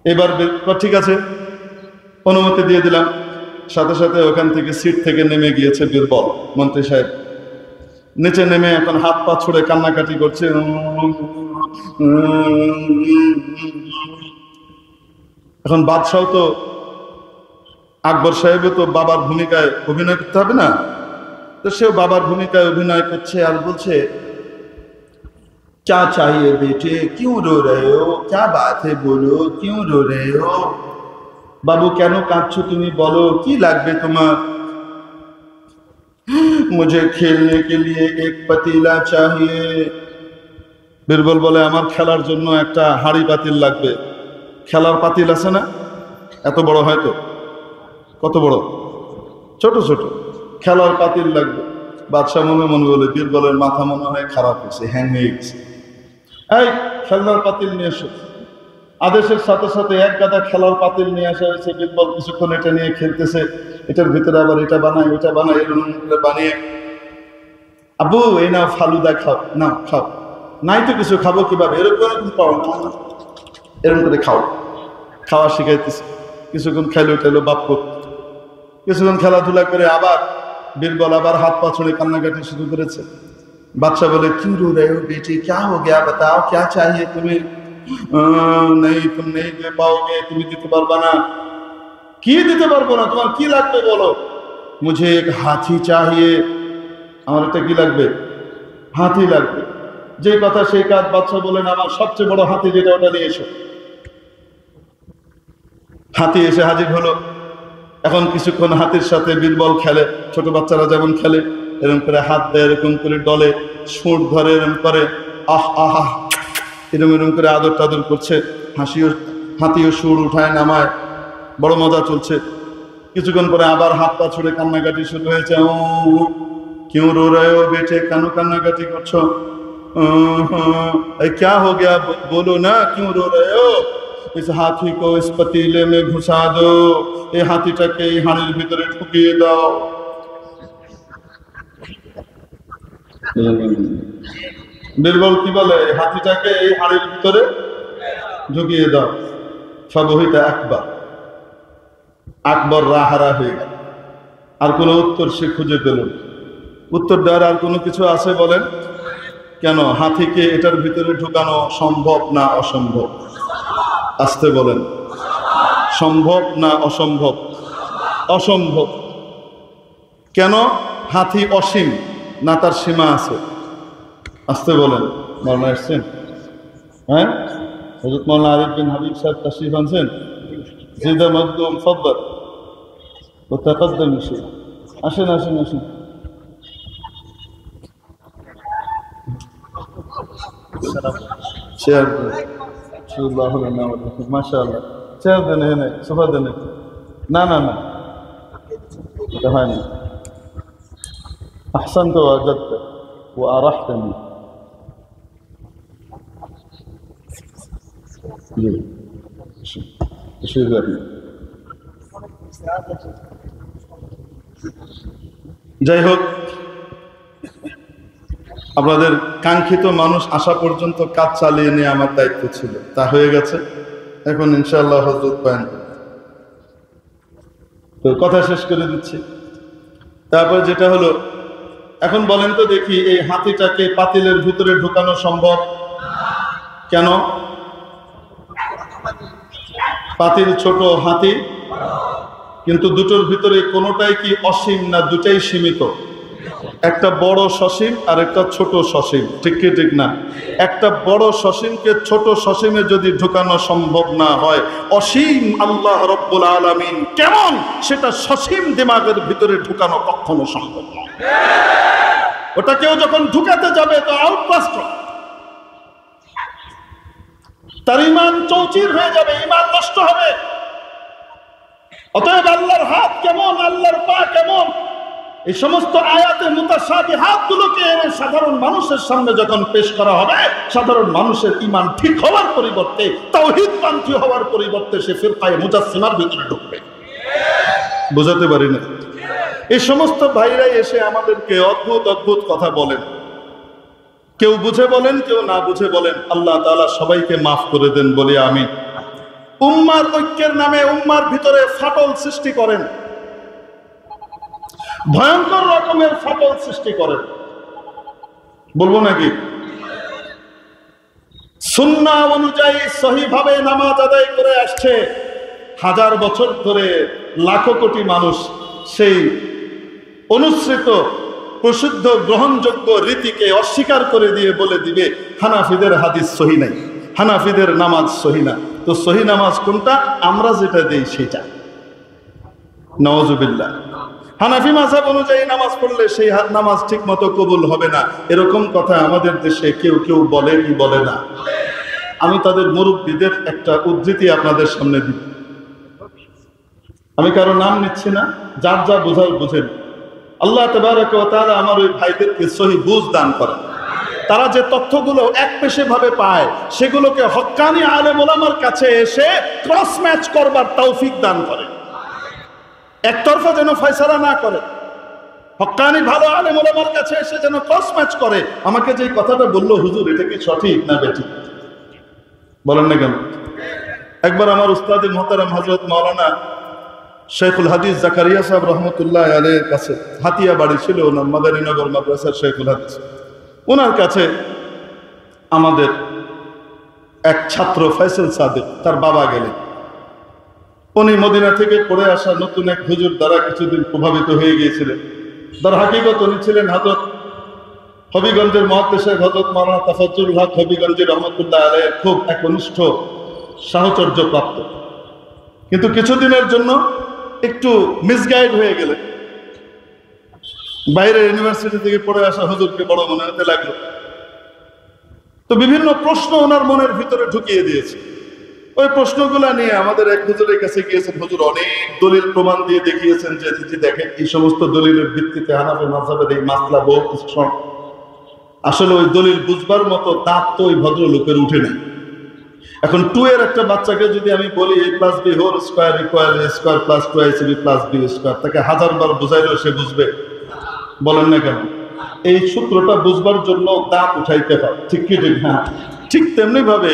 এবার ঠিক আছে, অনুমতি দিয়ে দিলাম। সাথে সাথে ওখান থেকে সিট থেকে নেমে গিয়েছে বীরবল মন্ত্রী সাহেব। নিচে নেমে এখন হাত পা ছুড়ে কান্নাকাটি করছে। এখন বাদশাহ তো, আকবর সাহেব তো বাবার ভূমিকায় অভিনয় করতে হবে না, তো সেও বাবার ভূমিকায় অভিনয় করছে আর বলছে, क्या चाहिए बेटे, क्यों रो रहे हो, क्या बात है बोलो, क्यों रो रहे हो? बाबू কেন কাঁদছো তুমি, বলো কি লাগবে তোমার? मुझे खेलने के लिए एक पतीला चाहिए। বীরবল বলে, আমার খেলার জন্য একটা হাড়ি পাতিল লাগবে। খেলার পাতিল আছে না, এত বড়, হয়তো কত বড়, ছোট ছোট খেলার পাতিল লাগবে। বাদশাহ মনে মনে বলে, বীরবলের মাথা মনে হয় খারাপ হয়েছে, হ্যাং হয়ে গেছে। এই খেলনার পাতিল নিয়ে এসো। আদেশের সাথে সাথে এক গাদা খেলার পাতিল নিয়ে আসা হয়েছে। বীরবল কিছুক্ষণ এটা নিয়ে খেলতেছে, এটার ভিতরে আবার এটা বানায়, ওইটা বানায়, এরকম করে বানিয়ে, আব্বু এই নাও ফালুদা খাও, না খাও। নাই তো কিছু, খাবো কিভাবে, এরকম পাও না, এরকম করে খাও। খাওয়া শিখাইতেছে। কিছুক্ষণ খাইলো টাইলো বাপ, কিছুক্ষণ খেলাধুলা করে আবার বীরবল আবার হাত পা ছড়ে কান্নাকাটি শুরু করেছে। বাদশাহ বলে, क्यों रो रहे हो बेटी, क्या हो गया, बताओ क्या चाहिए तुम्हें? नहीं, तुम नहीं दे पाओगे, তুমি দিতে পারবা না। কি দিতে পারবো না? তোমার কি লাগবে বলো। मुझे एक हाथी चाहिए। আমার এটা কি লাগবে? হাতি লাগবে। যে কথা সেই কাজ। বাদশাহ বলেন, আমার সবচেয়ে বড় হাতি যেটা, ওটা নিয়ে এসো। হাতি এসে হাজির হলো। এখন কিছুক্ষণ হাতির সাথে বীরবল খেলে, ছোট বাচ্চারা যেমন খেলে, এরকম করে হাত দেয়, এরকম করে ডলে, সুর ধরে, এরকম করে আহ আহা, এরকম এরকম করে আদর টাদর করছে। হাতিও সুর উঠায় নামায়, বড় মজা চলছে। কিছুক্ষণ পরে আবার হাত পা ছুড়ে কান্নাকাটি শুরু হয়েছে। ও क्यों रो रहे हो बेटे, কেন কান্নাকাটি করছো? क्या हो गया, बोलो ना, क्यों रो रहे हो? इस हाथी को इस पतीले में घुसा दो, এই হাতিটাকে এই হাঁড়ির ভিতরে ঢুকিয়ে দাও। বীরবল কি বলে, হাতিটাকে এই হাঁড়ির ভিতরে ঢুকিয়ে দাও। ফাবহিতা আকবর, আকবর রাহারা হয়ে গেল। আর কোনো উত্তর সে খুঁজে পেল না। উত্তর দেওয়ার আর কোনো কিছু আছে বলেন? কেন, হাতিকে এটার ভিতরে ঢুকানো সম্ভব না অসম্ভব? আসতে বলেন, সম্ভব না অসম্ভব? অসম্ভব। কেন? হাতি অসীম না, তার সীমা আছে? আসতে বলেন। মৌলানা আসছেন? হ্যাঁ, হযরত মৌলানা আরিফ বিন হাবিব সাহেব তাশরীফ আনছেন। জিদা মকদুম ফদল ও তাকদ্দম। আসেন আসেন আসেন। শেয়ার মাশাআল্লাহ। চেয়ার দেন, এনে সোফা দেন। না না না, এটা হয়নি। আহসানতা ওয়া আজাবতা ওয়া আরাহতানি। যাই হোক, আপনাদের কাঙ্ক্ষিত মানুষ আসা পর্যন্ত কাজ চালিয়ে নিয়ে আমার দায়িত্ব ছিল, তা হয়ে গেছে। এখন ইনশাআল্লাহ হযরত বয়ান তো কথা শেষ করে দিচ্ছি। তারপর যেটা হলো, এখন বলেন তো দেখি, এই হাতিটাকে পাতিলের ভিতরে ঢুকানো সম্ভব? কেন? পাতিল ছোট, হাতি কিন্তু দুটোর ভিতরে কোনোটাই কি অসীম না দুটাই সীমিত? একটা বড় সসীম আর একটা ছোট সসীম, ঠিক কি ঠিক না? একটা বড় সসীমকে ছোট সসীমে যদি ঢুকানো সম্ভব না হয়, অসীম আল্লাহ রব্বুল আলামিন কেমন সেটা সসীম দিমাগের ভিতরে ঢুকানো কখনো সম্ভব নয়। ওটা কেউ যখন ঢুকাতে যাবে তো আউটপাস্ট, তার ঈমান চৌচির হয়ে যাবে, ঈমান নষ্ট হবে। অতএব আল্লাহর হাত কেমন, আল্লাহর পা কেমন, এই সমস্ত আয়াতে মুতাশাবিহাত গুলোকে এনে সাধারণ মানুষের সামনে যখন পেশ করা হবে, সাধারণ মানুষের ঈমান ঠিক হওয়ার পরিবর্তে, তাওহীদপন্থী হওয়ার পরিবর্তে সে ফিরকায়ে মুজাসসিমার ভিতরে ঢুকবে। বুঝাতে পারি না? এই সমস্ত ভাইরাই এসে আমাদেরকে অদ্ভুত অদ্ভুত কথা বলেন, কেউ বুঝে বলেন, কেউ না বুঝে বলেন। আল্লাহ তাআলা সবাইকে মাফ করে দেন বলি আমিন। উম্মার ঐক্যের নামে উম্মার ভিতরে ফাটল সৃষ্টি করেন, ভয়ঙ্কর রকমের ফাটল সৃষ্টি করেন। বলবো নাকি? সুন্নাহ অনুযায়ী সহিভাবে নামাজ আদায় করে আসছে হাজার বছর ধরে লাখো কোটি মানুষ, সেই অনুসৃত প্রসিদ্ধ গ্রহণযোগ্য রীতিকে অস্বীকার করে দিয়ে বলে দিবে হানাফিদের হাদিস সহি নাই, হানাফিদের নামাজ সহি না। তো সহি নামাজ কোনটা? আমরা যেটা দেই সেটা। নাউজুবিল্লাহ। হানাফি মাযহাব অনুযায়ী নামাজ পড়লে সেই নামাজ ঠিক মতো কবুল হবে না, এরকম কথা আমাদের দেশে কেউ কেউ বলে কি বলে না? আমি তাদের মুরব্বীদের একটা উদ্ধৃতি আপনাদের সামনে দিই। আমি কারো নাম নিচ্ছি না, যার যা বোঝার বুঝেন। আল্লাহ তাবারাকা ওয়া তাআলা আমার ওই ভাইদেরকে সহি বুঝ দান করেন। তারা যে তথ্যগুলো একপেশে ভাবে পায়, সেগুলোকে হক্কানি আলেম ওলামার কাছে এসে ক্রস ম্যাচ করবার তৌফিক দান করে, একতরফা যেন ফয়সালা না করে। হক্কানি ভালো আলেম ওলামার কাছে এসে যেন ক্রস ম্যাচ করে। আমাকে যে কথাটা বললো হুজুর, এটা কি সঠিক না বেঠিক? বলেন না কেন? একবার আমার উস্তাদ মুহতারাম হযরত মাওলানা শেখুল হাদিস জাকারিয়া সাহেব রহমতুল্লাহ আলাইহির কাছে, হাতিয়া বাড়ি ছিল ওনার, মাদারীনগর মাদ্রাসার শেখুল হাদিস, ওনার কাছে আমাদের এক ছাত্র ফয়সাল সাদেক, তার বাবা গেলেন। উনি মদিনা থেকে পড়ে আসা নতুন এক হুজুর দ্বারা কিছুদিন প্রভাবিত হয়ে গিয়েছিলেন। তার হাকিকত উনি ছিলেন হযরত হবিগঞ্জের মুহাদ্দিস হযরত মাওলানা তাফাজ্জুল হক হবিগঞ্জি রহমতুল্লাহ আলাইহির খুব একনিষ্ঠ সাহচর্য প্রাপ্ত। কিন্তু কিছুদিনের জন্য একটু মিসগাইড হয়ে গেলেন। বাইরের ইউনিভার্সিটি থেকে পড়ে আসা হুজুরকে বড় মনে হতে লাগলো। তো বিভিন্ন প্রশ্ন ওনার মনের ভিতরে ঢুকিয়ে দিয়েছে। ওই প্রশ্নগুলা নিয়ে আমাদের এক হুজুরের কাছে গিয়েছেন। হুজুর অনেক দলিল প্রমাণ দিয়ে দেখিয়েছেন যে দেখেন এই সমস্ত দলিলের ভিত্তিতে হানাফি মাযহাবের এই মাসলা বহু স্ট্রং। আসলে ওই দলিল বুঝবার মতো দাঁত তো ওই ভদ্রলোকের উঠে নেই। এখন 2 এর একটা বাচ্চাকে যদি আমি বলি a + b whole square equal a square plus 2ac + b square, তাকে হাজারবার বুঝাইলেও সে বুঝবে? বলেন না কেন? এই সূত্রটা বুঝবার জন্য দাঁত উঠাইতে হয়, ঠিক কি ঠিক? হ্যাঁ, ঠিক তেমনি ভাবে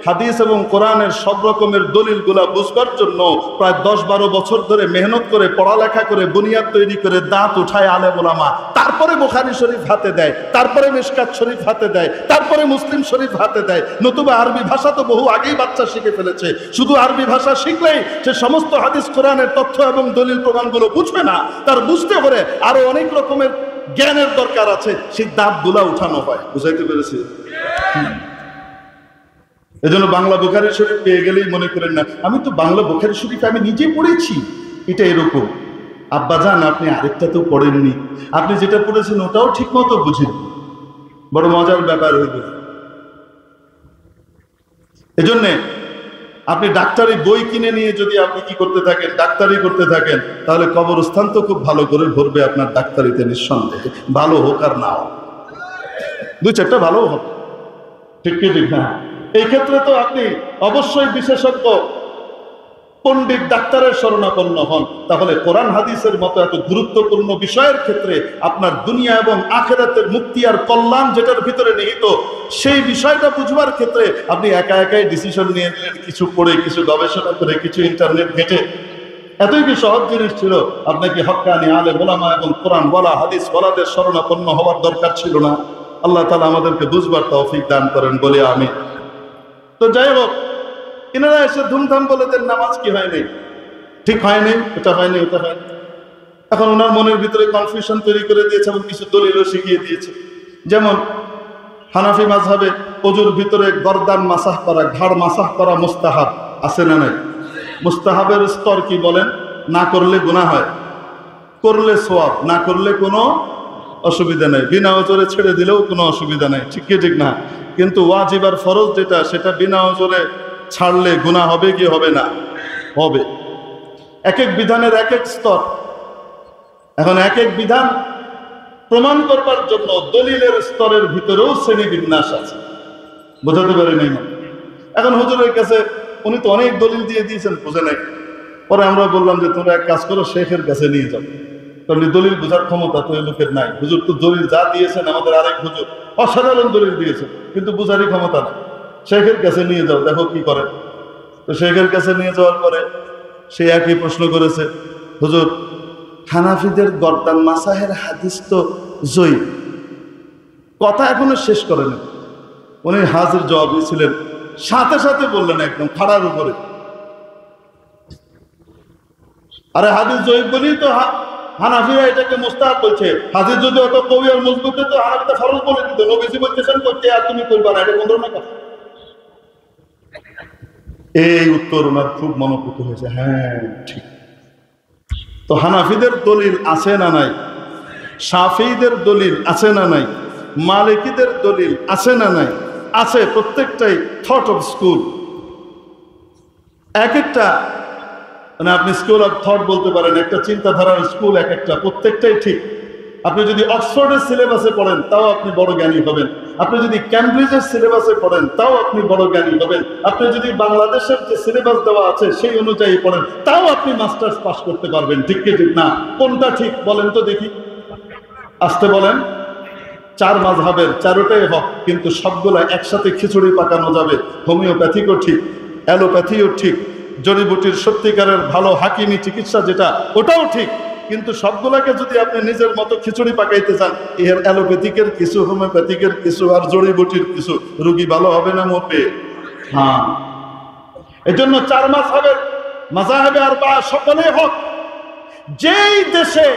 হাদিস এবং কোরআনের সব রকমের দলিলগুলা বুঝবার জন্য প্রায় 10-12 বছর ধরে মেহনত করে পড়ালেখা করে বুনিয়াদ তৈরি করে দাঁত উঠায় আলেম ওলামা। তারপরে বুখারী শরীফ হাতে দেয়, তারপরে মিশকাত শরীফ হাতে দেয়, তারপরে মুসলিম শরীফ হাতে দেয়। নতুবা আরবি ভাষা তো বহু আগেই বাচ্চা শিখে ফেলেছে। শুধু আরবি ভাষা শিখলেই সে সমস্ত হাদিস কোরআনের তথ্য এবং দলিল প্রমাণগুলো বুঝবে না। তার বুঝতে হলে আরো অনেক রকমের জ্ঞানের দরকার আছে। সেই দাঁতগুলা উঠানো হয়। বুঝাইতে পেরেছি? এজন্য বাংলা বুখারী শরীফ পেয়ে গেলেই মনে করেন না আমি তো বাংলা বুখারী শরীফ আমি নিজে পড়েছি, এটা এরকম। আব্বা জান, আপনি আরেকটা তো পড়েননি, আপনি যেটা পড়েছেন ওটাও ঠিক মতো বুঝেন। বড় মজার ব্যাপার হয়ে গেছে। এজন্যে আপনি ডাক্তারি বই কিনে নিয়ে যদি আপনি কি করতে থাকেন, ডাক্তারি করতে থাকেন, তাহলে কবরস্থান তো খুব ভালো করে ভরবে আপনার ডাক্তারিতে, নিঃসন্দেহে, ভালো হোক আর না হোক, দুই চারটা ভালো হবে, ঠিক কি ঠিক না? এই ক্ষেত্রে তো আপনি অবশ্যই বিশেষজ্ঞ পণ্ডিত ডাক্তারের শরণাপন্ন হন। তাহলে কোরআন হাদিসের মতো এত গুরুত্বপূর্ণ বিষয়ের ক্ষেত্রে আপনার দুনিয়া এবং আখিরাতের মুক্তি আর কল্যাণ যেটার ভিতরে নিহিত, সেই বিষয়টা বুঝবার ক্ষেত্রে আপনি একা একাই ডিসিশন নিয়ে নিলেন, কিছু পড়ে, কিছু গবেষণা করে, কিছু ইন্টারনেট ঘেঁটে। এতই কি সহজ জিনিস ছিল? আপনাকে হক্কানি আলেম ওলামা এবং কোরআন বলা হাদিস বলাদের শরণাপন্ন হওয়ার দরকার ছিল না? আল্লাহ তাআলা আমাদেরকে বুঝবার তৌফিক দান করেন বলে আমি। তো যাই হোক, এনারা এসে ধুমধাম বলে দেন নামাজ কি হয়নি, ঠিক হয়নি, এটা হয়নি, ওটা হয়নি। এখন ওনার মনের ভিতরে কনফিউশন তৈরি করে দিয়েছে এবং কিছু দলিলও শিখিয়ে দিয়েছে। যেমন হানাফি মাযহাবে ওযুর ভিতরে গর্দান মাসাহ করা, ঘাড় মাসাহ করা মুস্তাহাব, আছে না নাই? মুস্তাহাবের স্তর কি বলেন? না করলে গুনাহ হয়, করলে সওয়াব, না করলে কোনো অসুবিধা নেই, বিনা ওজরে ছেড়ে দিলেও কোনো অসুবিধা নেই, ঠিক কি ঠিক না? কিন্তু ওয়াজিব আর ফরজ যেটা, সেটা বিনা ওজরে ছাড়লে গুনাহ হবে কি হবে না? হবে। এক এক বিধানের এক এক স্তর। এখন এক এক বিধান প্রমাণ করবার জন্য দলিলের স্তরের ভিতরেও শ্রেণী বিন্যাস আছে, বোঝাতে পারি নাই না? এখন হুজুরের কাছে উনি তো অনেক দলিল দিয়ে দিয়েছেন, বুঝে নাই। পরে আমরা বললাম যে তোমরা এক কাজ করো, শেখের কাছে নিয়ে যাও, কারণ দলিল বোঝার ক্ষমতা তো এই লোকের নাই। হুজুর তো দলিল যা দিয়েছেন, আমাদের আরেক হুজুর অসাধারণ দলিল দিয়েছেন, কিন্তু বুঝারই ক্ষমতা নাই। শেখের কাছে নিয়ে যাও, দেখো কি করে। তো শেখের কাছে নিয়ে যাওয়ার পরে সে একই প্রশ্ন করেছে, হুজুর হানাফিদের গর্দান মাসাহের হাদিস তো জয়ী, কথা এখনো শেষ করেনি। উনি হাজির জবাব দিয়েছিলেন, সাথে সাথে বললেন একদম খাড়ার উপরে, আরে হাদিস জয়ী বলি তো হানাফিরা এটাকে মুস্তাহাব বলছে, হাদিস যদি অত কবি আর মজবুত হতো হানাফিরা ফরজ বলে দিত, নবীজি বলতেছেন করতে আর তুমি করবা না, এটা কোন ধরনের কথা? এই উত্তর ওনার খুব মনোপুত হয়েছে। হ্যাঁ ঠিক। তো হানাফিদের দলিল আছে না নাই? শাফিঈদের দলিল আছে না নাই? মালিকিদের দলিল আছে না নাই? আছে। প্রত্যেকটাই থট অফ স্কুল, এক একটা, মানে আপনি স্কুল অফ থট বলতে পারেন, একটা চিন্তাধারার স্কুল এক একটা, প্রত্যেকটাই ঠিক। আপনি যদি অক্সফোর্ডের সিলেবাসে পড়েন তাও আপনি বড় জ্ঞানী হবেন, আপনি যদি ক্যামব্রিজের সিলেবাসে পড়েন তাও আপনি বড় জ্ঞানী হবেন, আপনি যদি বাংলাদেশের যে সিলেবাস দেওয়া আছে সেই অনুযায়ী পড়েন তাও আপনি মাস্টার্স পাস করতে পারবেন, ঠিক কি ঠিক না? কোনটা ঠিক বলেন তো দেখি, আসতে বলেন। চার মাযহাবের চারোটাই হক, কিন্তু সবগুলা একসাথে খিচুড়ি পাকানো যাবে। হোমিওপ্যাথিকও ঠিক, অ্যালোপ্যাথিও ঠিক, জড়িবুটির সত্যিকারের ভালো হাকিমি চিকিৎসা যেটা, ওটাও ঠিক, কিন্তু সবগুলাকে যদি আপনি নিজের মতো খিচুড়ি পাকাইতে চান, এর অ্যালোপ্যাথিকের কিছু, হোমিওপ্যাথিকের কিছু, আর জড়িবুটির কিছু, রোগী ভালো হবে না মরবে। হ্যাঁ, এজন্য চার মাযহাবে আর বা সকলেই হক। যেই দেশে,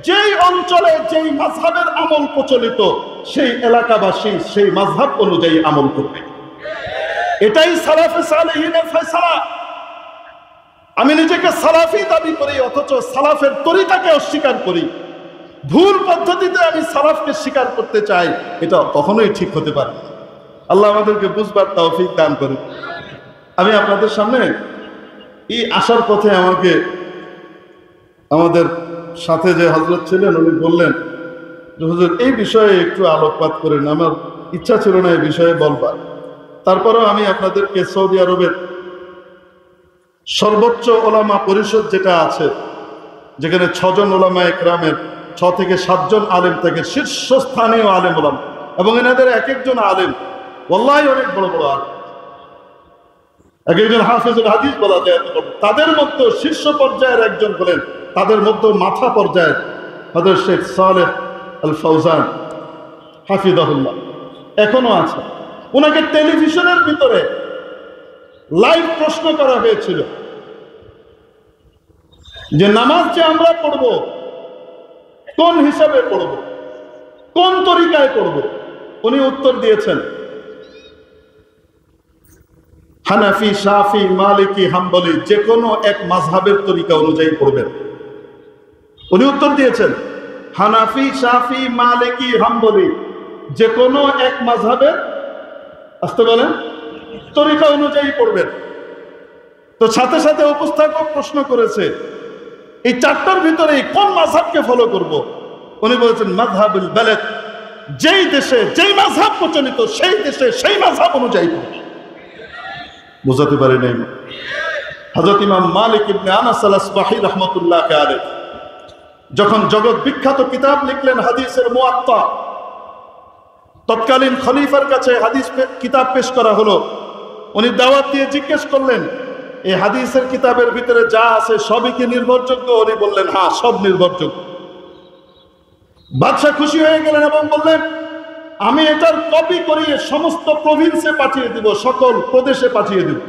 যেই অঞ্চলে যেই মাযহাবের আমল প্রচলিত, সেই এলাকাবাসী সেই মাযহাব অনুযায়ী আমল করবে, এটাই সালাফে সালেহিনের ফয়সালা। আমি নিজেকে সালাফি দাবি করি, অথচ সালাফের তরিকাকে অস্বীকার করি, ভুল পদ্ধতিতে আমি সালাফকে স্বীকার করতে চাই, এটা কখনোই ঠিক হতে পারে না। আল্লাহ আমাদেরকে বুঝবার তৌফিক দান করুন। আমি আপনাদের সামনে এই আসার পথে আমাকে আমাদের সাথে যে হযরত ছিলেন উনি বললেন যে হুজুর এই বিষয়ে একটু আলোকপাত করেন, আমার ইচ্ছা ছিল না এই বিষয়ে বলবার। তারপরেও আমি আপনাদেরকে সৌদি আরবের সর্বোচ্চ ওলামা পরিষদ যেটা আছে, যেখানে 6 জন ওলামা একরামের 6 থেকে 7 জন আলেম থেকে শীর্ষস্থানীয় আলেম ওলামা, এবং এনাদের এক একজন আলেম ওয়াল্লাহি অনেক বড় বড় আলেম, এক একজন হাফেজুল হাদিস বলা যায়, তাদের মধ্যে শীর্ষ পর্যায়ের একজন হলেন, তাদের মধ্যে মাথা পর্যায়ের হযরত শেখ সালেহ আল ফাউজান হাফিজাহুল্লাহ, এখনো আছে। ওনাকে টেলিভিশনের ভিতরে লাইভ প্রশ্ন করা হয়েছিল যে নামাজ যে আমরা পড়ব কোন হিসাবে পড়ব, কোন তরিকায় পড়ব। উনি উত্তর দিয়েছেন হানাফি, শাফি, মালিকি, হাম্বলি, যে কোনো এক মাযহাবের তরিকা অনুযায়ী পড়বেন। উনি উত্তর দিয়েছেন হানাফি, শাফি, মালিকি, হাম্বলি, যে কোনো এক মাযহাবের, আসতে বলেন, তরিকা অনুযায়ী পড়বেন। তো সাথে সাথে উপস্থাপক প্রশ্ন করেছে, এই চারটার ভিতরে কোন মাযহাবকে ফলো করব? উনি বলেছেন মাযহাবুল বালাদ, যেই দেশে যেই মাযহাব প্রচলিত সেই দেশে সেই মাযহাব অনুযায়ী করবে। বুঝাতে পারি নাই? হযরত ইমাম মালিক ইবনে আনাস আল-আসবাহি রাহমাতুল্লাহ আলাইহি যখন জগৎ বিখ্যাত কিতাব লিখলেন হাদিসের মুয়াত্তা, তৎকালীন খলিফার কাছে হাদিস কিতাব পেশ করা হলো। উনি দাওয়াত দিয়ে জিজ্ঞেস করলেন, এই হাদিসের কিতাবের ভিতরে যা আছে সবই কি নির্ভরযোগ্য? উনি বললেন, হ্যাঁ, সব নির্ভরযোগ্য। বাদশা খুশি হয়ে গেলেন এবং বললেন, আমি এটার কপি করিয়ে সমস্ত প্রভিন্সে পাঠিয়ে দিব, সকল প্রদেশে পাঠিয়ে দিব,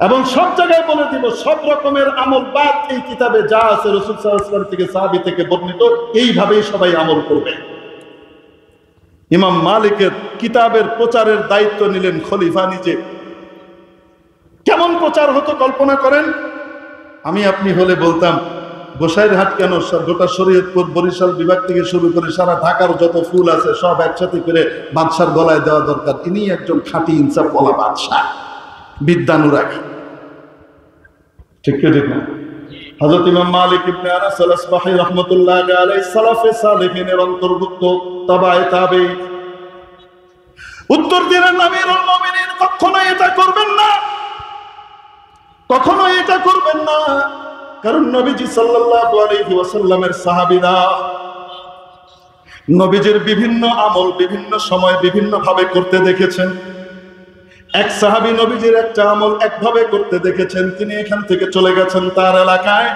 এবং সব জায়গায় বলে দিব সব রকমের আমল বাদ এই কিতাবে যা আছে রাসূল সাল্লাল্লাহু আলাইহি ওয়াসাল্লাম থেকে সাহাবী থেকে বর্ণিত, এইভাবেই সবাই আমল করবে। ইমাম মালিকের কিতাবের প্রচারের দায়িত্ব নিলেন খলিফা নিজে। কেমন প্রচার হতো কল্পনা করেন? আমি আপনি হলে বলতাম, গোসাইরহাট কেন, গোটা শরীয়তপুর বরিশাল বিভাগ থেকে শুরু করে সারা ঢাকার যত ফুল আছে সব একসাথে করে বাদশার গলায় দেওয়া দরকার। ইনি একজন খাঁটি ইনসাফ বলা বাদশাহ, বিদ্যানুরাগী। ঠিক কি ঠিক না? হযরত ইমাম মালিক ইবনে আনাস আল-আসবাহি রাহমাতুল্লাহ আলাইহি সালাফে সালেহিনের অন্তর্ভুক্ত, তাবায়ে তাবেঈ। উত্তর দিলেন, আমিরুল মুমিনিন কখনোই এটা করবেন না, কখনোই এটা করবেন না। কারণ নবীজি সাল্লাল্লাহু আলাইহি ওয়াসাল্লামের সাহাবীরা নবীজির বিভিন্ন আমল বিভিন্ন সময় বিভিন্ন ভাবে করতে দেখেছেন। এক সাহাবী নবীজির একটা আমল একভাবে করতে দেখেছেন, তিনি এখান থেকে চলে গেছেন তার এলাকায়,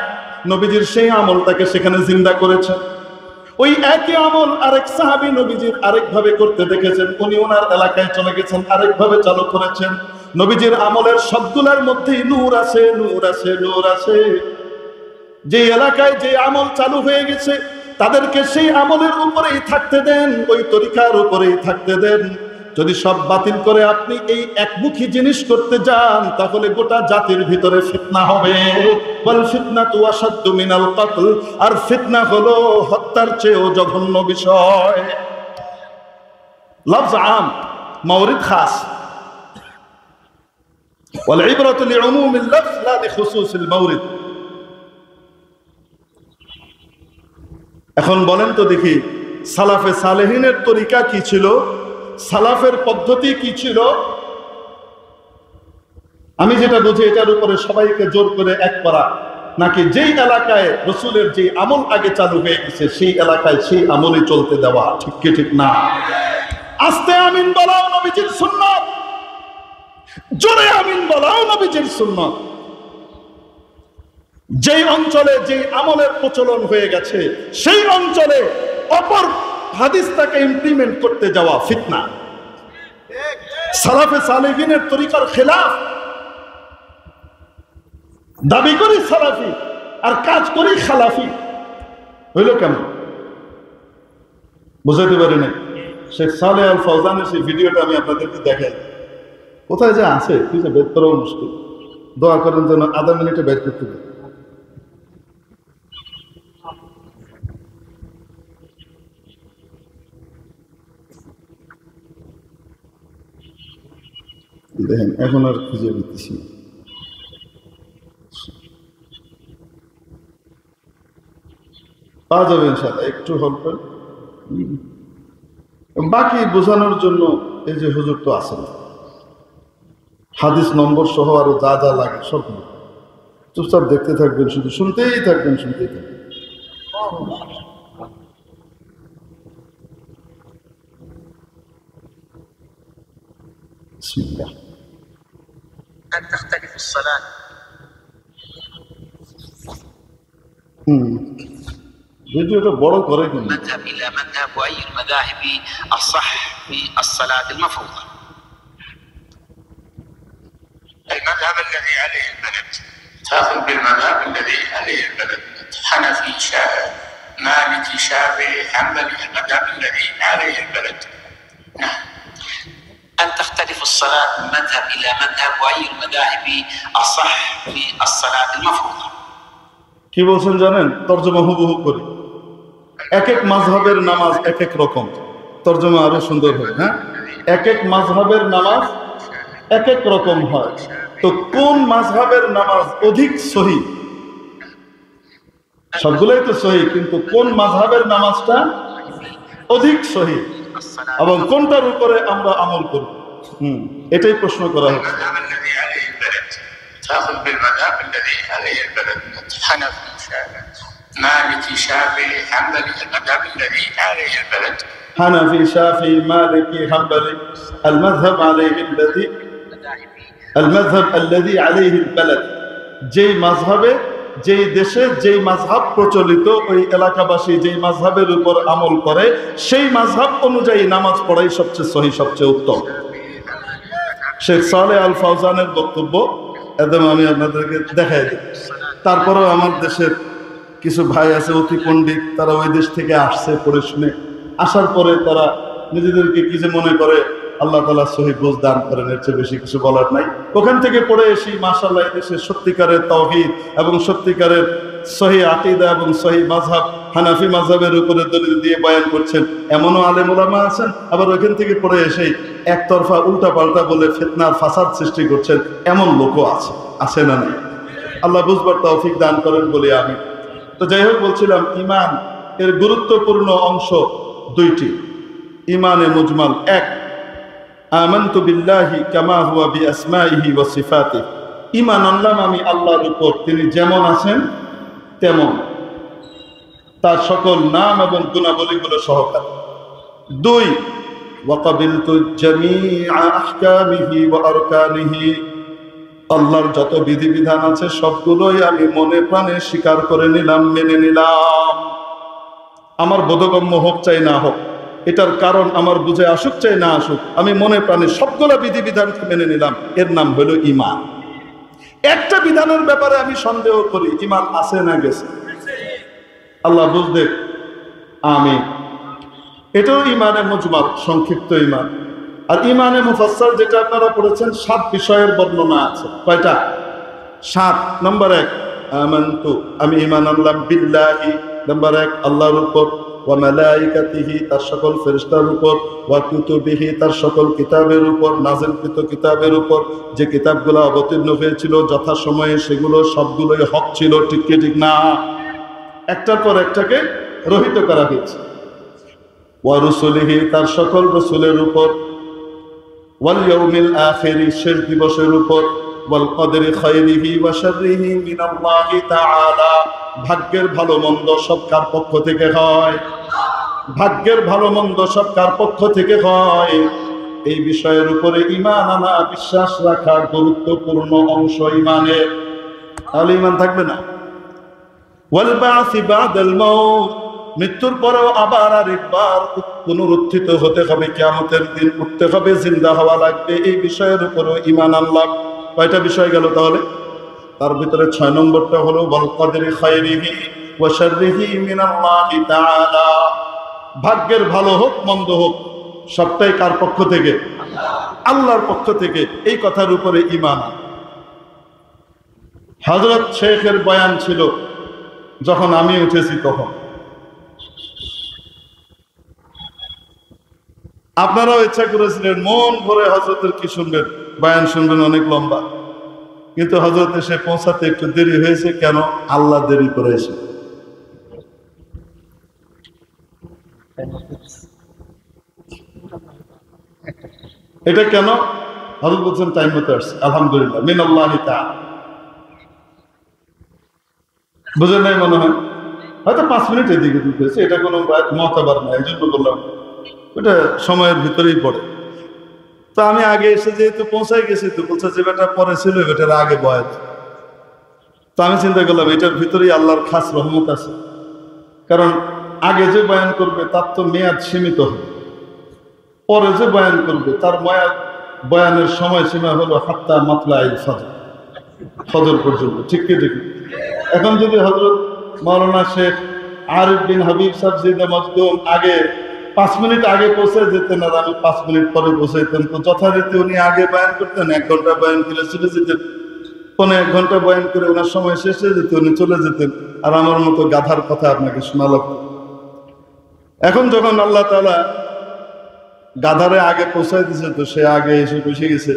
নবীজির সেই আমলটাকে সেখানে জিন্দা করেছেন। ওই একই আমল আরেক সাহাবী নবীজির আরেকভাবে করতে দেখেছেন, উনি ওনার এলাকায় চলে গেছেন আরেকভাবে চালু করেছেন। নবীজির আমলের সবগুলোর মধ্যেই নূর আছে, নূর আছে, নূর আছে। যে এলাকায় যে আমল চালু হয়ে গেছে তাদেরকে সেই আমলের উপরেই থাকতে দেন, ওই তরিকার উপরেই থাকতে দেন। যদি সব বাতিল করে আপনি এই একমুখী জিনিস করতে যান তাহলে গোটা জাতির ভিতরে ফিতনা হবে। ওয়াল ফিতনাতু আশাদ্দু মিনাল কতল, আর ফিতনা হলো হত্যার চেয়েও জঘন্য বিষয়। লফজ আম, মাওরিদ খাস। ওয়াল ইবরাতু লিউমুমিল লফজ লা লিখুসুসিল মাওরিদ। এখন বলেন তো দেখি, সালাফে সালেহিনের তরিকা কি ছিল? সালাফের পদ্ধতি কি ছিল? আমি যেটা বুঝি এটার উপরে সবাইকে জোর করে এক করা, নাকি যেই এলাকায় রসুলের যে আমল আগে চালু হয়ে গেছে সেই এলাকায় সেই আমলই চলতে দেওয়া? ঠিক কি ঠিক না? আস্তে আমিন বলাও নবীজির সুন্নাত, জোরে আমিন বলাও নবীজির সুন্নাত। যেই অঞ্চলে যে আমলের প্রচলন হয়ে গেছে সেই অঞ্চলে অপর হাদিসটাকে ইমপ্লিমেন্ট করতে যাওয়া ফিতনা। সালাফে সালেহিনের তরিকার খেলাফ। দাবি করি সালাফি আর কাজ করি খালাফি, হইল কেমন? বুঝাতে পারি না। শেখ সালেহ আল ফাওজানের সেই ভিডিওটা আমি আপনাদেরকে দেখাই। কোথায় যে আছে কি যে বের করাও মুশকিল। দোয়া করেন যেন আধা মিনিটে বের করতে পারে। দেখেন এখন আর খুঁজে পেতেছি না। পাওয়া যাবে ইনশাআল্লাহ, একটু হোল্ড করেন। বাকি বোঝানোর জন্য এই যে হুজুর তো আছেন, হাদিস নম্বর সহ আরো যা যা লাগে সব চুপচাপ দেখতে থাকবেন, শুধু শুনতেই থাকবেন, শুনতেই থাকবেন। বিসমিল্লাহ। أن تختلف الصلاة ভিডিওটা বড় করে কেন? مذهب إلى مذهب، وأي المذاهب الصح في الصلاة المفروضة؟ المذهب الذي عليه البلد، تأخذ بالمذهب الذي عليه البلد، حنفي مالكي شافعي حنبلي، المذهب الذي عليه البلد. نعم. أن تختلف الصلاة من مذهب إلى مذهب، وأي المذاهب الصح في الصلاة المفروضة؟ কি বলছেন জানেন? তর্জমা হুবহু করি। এক এক মাযহাবের নামাজ এক এক রকম। তর্জমা আরো সুন্দর হয়। হ্যাঁ, এক এক মাযহাবের নামাজ এক এক রকম হয়। তো কোন মাযহাবের নামাজ অধিক সহি? সবগুলোই তো সহি, কিন্তু কোন মাযহাবের নামাজটা অধিক সহি এবং কোনটার উপরে আমরা আমল করব? এটাই প্রশ্ন করা হচ্ছে। تأخذ بالمذهب الذي عليه البلد، حنفي مالكي شافعي حنبلي، المذهب الذي عليه البلد. حنفي شافعي مالكي حنبلي المذهب عليه الذي عليه البلد। যেই মাযহাবে, যেই দেশে যেই মাযহাব প্রচলিত, ওই এলাকাবাসী যেই মাযহাবের উপর আমল করে, সেই মাযহাব অনুযায়ী নামাজ পড়াই সবচেয়ে সহি, সবচেয়ে উত্তম। শেখ সালেহ আল ফাওজানের বক্তব্য একদম আমি আপনাদেরকে দেখাই দিই। তারপরেও আমার দেশের কিছু ভাই আছে অতি পণ্ডিত, তারা ওই দেশ থেকে আসছে পড়ে শুনে, আসার পরে তারা নিজেদেরকে কি যে মনে করে, আল্লাহ তাআলা সহি বুঝ দান করেন, এর চেয়ে বেশি কিছু বলার নাই। ওখান থেকে পড়ে এসে মাশাআল্লাহ এই দেশে সত্যিকারের তাওহীদ এবং সত্যিকারের সহি আকীদা এবং সহি মাযহাব হানাফি মাযহাবের উপরে দলিল দিয়ে বয়ান করছেন এমনও আলেম ওলামা আছেন। আবার ওখান থেকে পড়ে এসে একতরফা উল্টা পাল্টা বলে ফিতনার ফাসাদ সৃষ্টি করছেন এমন লোকও আছে না নাই? আল্লাহ বুঝবার তৌফিক দান করেন বলে আমি। তো যাই হোক, বলছিলাম ঈমান এর গুরুত্বপূর্ণ অংশ দুইটি। ঈমানে মুজমাল, এক, আমানতু বিল্লাহি কামা হুয়া বিআসমাইহি ওয়া সিফাতিহি, ঈমান আনলাম আমি আল্লাহর উপর, তিনি যেমন আছেন তেমন, তার সকল নাম এবং গুণাবলীগুলো সহকারে। দুই, ওয়া ক্বাবিলতু জামিআ আহকামিহি ওয়া আরকানিহি, আল্লাহর যত বিধিবিধান আছে সবগুলোই আমি মনে প্রাণে স্বীকার করে নিলাম, মেনে নিলাম। আমার বোধগম্য হোক চাই না হোক, এটার কারণ আমার বুঝে আসুক চাই না আসুক, আমি মনে প্রাণে সবগুলো বিধিবিধানকে মেনে নিলাম। এর নাম হলো ঈমান। একটা বিধানের ব্যাপারে আমি সন্দেহ করি, ঈমান আছে না গেছে? আল্লাহ বুঝবে। আমিন। এটাও ঈমানে মুজমাল, সংক্ষিপ্ত ঈমান। আর ঈমানে মুফাসসাল যেটা আপনারা পড়েছেন, 7 বিষয়ের বর্ণনা আছে। কয়টা? 7। নম্বর 1, আমানতু, আমি ঈমান আনলাম, বিল্লাহি, নম্বর 1 আল্লাহর উপর, ওয়া মালাইকাতিহি, তার সকল ফেরেশতার উপর, ওয়া কুতুবিহি, তার সকল কিতাবের উপর, নাযিলকৃত কিতাবের উপর, যে কিতাবগুলো অবতীর্ণ হয়েছিল যথাসময়ে, সেগুলো সবগুলোই হক ছিল, ঠিক কি ঠিক না? একটার পর একটাকে রহিত করা হয়েছে। ওয়া রুসুলিহি, তার সকল রসুলের উপর, ওয়াল ইয়াউমিল আখিরি, শেষ দিবসের উপর, ওয়াল কদরি খায়রিহি ওয়া শাররিহি মিনাল্লাহি তাআলা, ভাগ্যের ভালো মন্দ সব কার পক্ষ থেকে হয়? ভাগ্যের ভালো মন্দ সব কার পক্ষ থেকে হয়? এই বিষয়ের উপরে ঈমান আনা, বিশ্বাস রাখা গুরুত্বপূর্ণ অংশ ঈমানের। তাহলে ঈমান থাকবে না। ওয়াল বা'সি বা'দাল মাউত, মৃত্যুর পরেও আবার আরেকবার পুনরুত্থিত হতে হবে, কিয়ামতের দিন উঠতে হবে, জিন্দা হওয়া লাগবে। এই বিষয়ের উপরেও ঈমান আনলাম। কয়টা বিষয় গেল তাহলে? তার ভিতরে 6 নম্বরটা হলো ওয়াল কদরি খায়রিহি ওয়া শাররিহি মিনাল্লাহি তাআলা, ভাগ্যের ভালো হোক মন্দ হোক সবটাই কার পক্ষ থেকে? আল্লাহর পক্ষ থেকে। এই কথার উপরে ঈমান। হযরত শেখের বয়ান ছিল যখন আমি উঠেছি তখন, আপনারাও ইচ্ছা করেছিলেন মন ভরে হযরতের কি শুনবেন, বয়ান শুনবেন অনেক লম্বা, কিন্তু হযরত এসে পৌঁছাতে একটু দেরি হয়েছে। কেন? আল্লাহ দেরি করেছে। এটা কেন? হযরত বলছেন টাইম মতো আসছে, আলহামদুলিল্লাহ, মিনাল্লাহি তাআলা। বুঝেন নাই মনে হয়? হয়তো 5 মিনিট এদিকে ঢুকেছে, এটা কোনো মতাবার না, এই জন্য বললাম ওটা সময়ের ভিতরেই পড়ে। তো আমি আগে এসে যেহেতু পৌঁছাই গেছি, তো বলছে যে বেটা পরে ছিল, বেটার আগে বয়াত। তো আমি চিন্তা করলাম এটার ভিতরেই আল্লাহর খাস রহমত আছে, কারণ আগে যে বয়ান করবে তার তো মেয়াদ সীমিত হবে, পরে যে বয়ান করবে তার বয়ানের সময়সীমা হলো হাত্তা মাতলাইল ফজর, ফজর পর্যন্ত। ঠিক কি ঠিক? এখন যদি হযরত মাওলানা শেখ আরিফ বিন হাবিব সাহেব জিদা মজদুম আগে 5 মিনিট আগে পৌঁছে যেতেন আর আমি 5 মিনিট পরে পৌঁছাইতেন, তো যথারীতি উনি আগে বয়ান করতেন, 1 ঘন্টা বয়ান করে চলে যেতেন, 1 ঘন্টা বয়ান করে ওনার সময় শেষ হয়ে যেত, উনি চলে যেতেন, আর আমার মতো গাধার কথা আপনাকে শোনা লাগতো। এখন যখন আল্লাহ তাআলা গাধারে আগে পৌঁছাই দিয়েছে, তো সে আগে এসে বসে গেছে,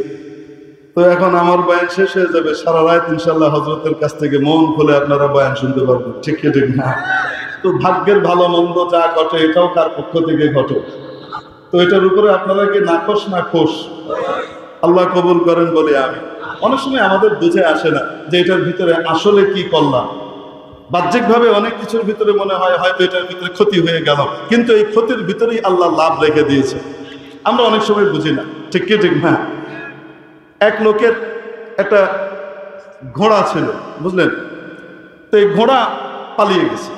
তো তো এখন আমার বয়ান শেষ হয়ে যাবে, সারা রাত ইনশাল্লাহ হজরতের কাছ থেকে মন খুলে আপনারা বয়ান শুনতে পারবেন, ঠিক কি ঠিক না? তো ভাগ্যের ভালো মন্দ যা ঘটে এটাও কার পক্ষ থেকে ঘটে। তো এটার উপরে আপনারা কি নাখোশ না খোশ? আল্লাহ কবুল করেন বলে আমি। অনেক সময় আমাদের বুঝে আসে না যে এটার ভিতরে আসলে কি করলাম। বাহ্যিকভাবে অনেক কিছুর ভিতরে মনে হয় হয়তো এটার ভিতরে ক্ষতি হয়ে গেল, কিন্তু এই ক্ষতির ভিতরেই আল্লাহ লাভ রেখে দিয়েছে। আমরা অনেক সময় বুঝি না, ঠিক কি ঠিক না? এক লোকের একটা ঘোড়া ছিল, বুঝলেন? তো এই ঘোড়া পালিয়ে গেছে।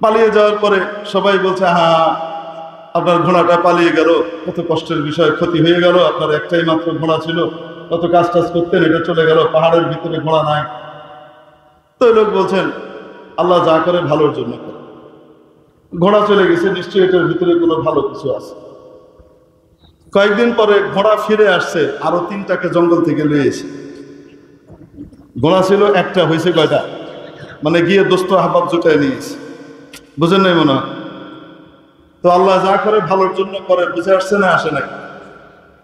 পালিয়ে যাওয়ার পরে সবাই বলছে, হ্যাঁ আপনার ঘোড়াটা পালিয়ে গেল, কত কষ্টের বিষয়, ক্ষতি হয়ে গেল, আপনার একটাই মাত্র ঘোড়া ছিল, কত কাজ টাজ করতেন, এটা চলে গেল, পাহাড়ের ভিতরে ঘোড়া নাই। তো লোক বলছেন আল্লাহ যা করে ভালোর জন্য করে, ঘোড়া চলে গেছে, নিশ্চয়ই এটার ভিতরে কোনো ভালো কিছু আছে। কয়েকদিন পরে ঘোড়া ফিরে আসছে, আরো 3টাকে জঙ্গল থেকে নিয়ে এসে। ঘোড়া ছিল একটা, হয়েছে কয়টা? মানে গিয়ে দোস্ত আহবাব জুটায় নিয়েছে, বুঝেন নাই মনে হয়? তো আল্লাহ যা করে ভালোর জন্য করে, বুঝে আসছে না আসে নাই?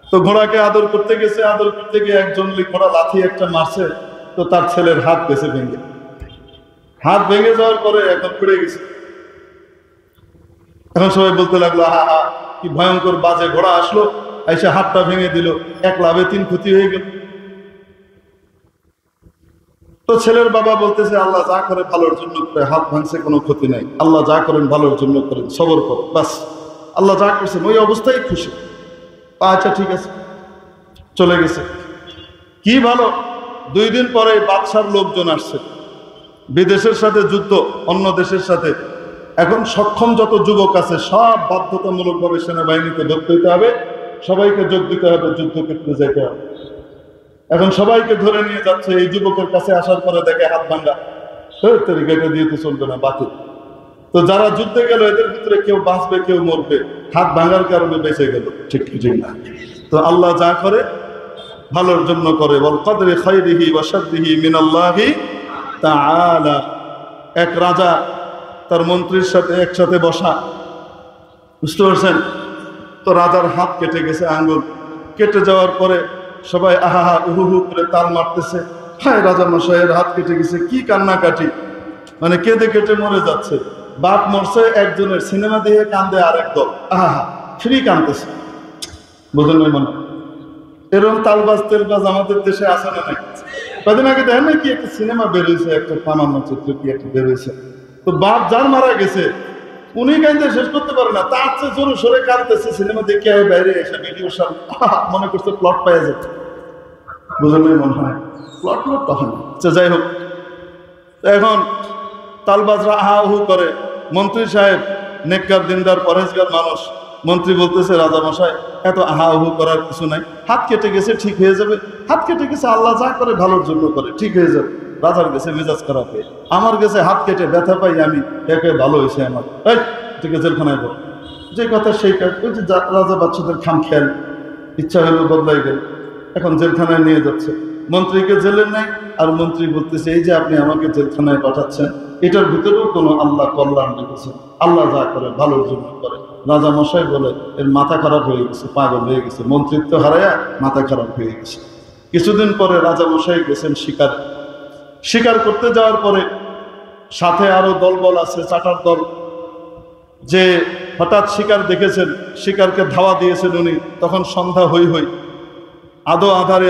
তো ঘোড়াকে আদর করতে গেছে, আদর করতে গিয়ে এক জঙ্গলি ঘোড়া লাথি একটা মারছে, তো তার ছেলের হাত গেছে ভেঙে। হাত ভেঙে যাওয়ার পরে এখন পড়ে গেছে। এখন সবাই বলতে লাগলো, হা হা কি ভয়ঙ্কর বাজে ঘোড়া আসলো, এসে হাতটা ভেঙে দিল, এক লাভে 3 ক্ষতি হয়ে গেল। তো ছেলের বাবা বলতেছে আল্লাহ যা করে ভালোর জন্য করে, হাত ভাঙছে কোনো ক্ষতি নাই, আল্লাহ যা করেন ভালোর জন্য করেন, সবর করো, বাস আল্লাহ যা করছেন ওই অবস্থায় খুশি। আচ্ছা ঠিক আছে, চলে গেছে। কি ভালো, 2 দিন পরে বাদশার লোকজন আসছে, বিদেশের সাথে যুদ্ধ, অন্য দেশের সাথে। এখন সক্ষম যত যুবক আছে সব বাধ্যতামূলকভাবে সেনাবাহিনীতে ভর্তি হতে হবে, সবাইকে যোগ দিতে হবে, যুদ্ধক্ষেত্রে যেতে হবে। এখন সবাইকে ধরে নিয়ে যাচ্ছে। এই যুবকের কাছে আসার পরে দেখে হাত ভাঙ্গা, এটা দিয়ে তো চলবে না, বাতিল। তো যারা যুদ্ধে গেল এদের ভিতরে কেউ বাঁচবে কেউ মরবে, হাত ভাঙার কারণে বেঁচে গেল, ঠিক ঠিক না? তো আল্লাহ যা করে ভালোর জন্য করে। বল কদরে খাইরিহি ওয়া শাররিহি মিনাল্লাহি তাআলা। এক রাজা তার মন্ত্রীর সাথে একসাথে বসা, বুঝতে পারছেন? তো রাজার হাত কেটে গেছে, আঙ্গুল কেটে যাওয়ার পরে সবাই আহা উহু হু করে তাল মারতেছে, হায় রাজা মশাইয়ের হাত কেটে গেছে, কি কান্নাকাটি, মানে কেঁদে কেটে মরে যাচ্ছে। বাপ মরছে একজনের, সিনেমা দিয়ে কান্দে আরেক দল, আহা ফ্রি কান্দতেছে, বুঝলেন মনে? এরকম তালবাজ তেলবাজ আমাদের দেশে আছে না নাকি? কদিন আগে দেখেন না কি একটা সিনেমা বেরোয়েছে, একটা প্রামাণ্য চিত্র কি একটা বেরোয়েছে। তো বাপ যার মারা গেছে উনি কান্দে শেষ করতে পারে না, তার চেয়ে জোরে সরে কাঁদতেছে, সিনেমা দেখে বাইরে এসে ভিডিও সব মনে করছে প্লট পাওয়া যেত, বুঝলেন মনে হয় প্লট তখন। যাই হোক, এখন তালবাজরা আহা উহু করে। মন্ত্রী সাহেব নেককার দিনদার পরেজগার মানুষ, মন্ত্রী বলতেছে রাজা মশাই এত আহা উহু করার কিছু নাই, হাত কেটে গেছে ঠিক হয়ে যাবে, হাত কেটে গেছে আল্লাহ যা করে ভালোর জন্য করে, ঠিক হয়ে যাবে। রাজার গেছে মেজাজ খারাপ হয়ে, আমার গেছে হাত কেটে ব্যথা পাই আমি, একে ভালো হয়েছে আমার, এই ঠিক আছে জেলখানায় বল। যে কথা সেই কাজ, ওই যে রাজা বাচ্চাদের খাম খেয়াল, ইচ্ছা হলো বদলাই গেল, এখন জেলখানায় নিয়ে যাচ্ছে। মন্ত্রীকে জেলের নাই, আর মন্ত্রী বলতেছে এই যে আপনি আমাকে জেলখানায় পাঠাচ্ছেন, এটার ভিতরেও কোনো আল্লাহ কল্যাণ রেখেছে, আল্লাহ যা করে ভালোর জন্য করে। রাজা মশাই বলে এর মাথা খারাপ হয়ে গেছে, পাগল হয়ে গেছে, মন্ত্রিত্ব হারায়া মাথা খারাপ হয়ে গেছে। কিছুদিন পরে রাজা মশাই গেছেন শিকার করতে যাওয়ার পরে সাথে আরো দলবল আছে, 4টার দল, যে হঠাৎ শিকার দেখেছেন, শিকারকে ধাওয়া দিয়েছেন উনি। তখন সন্ধ্যা হই আদো আধারে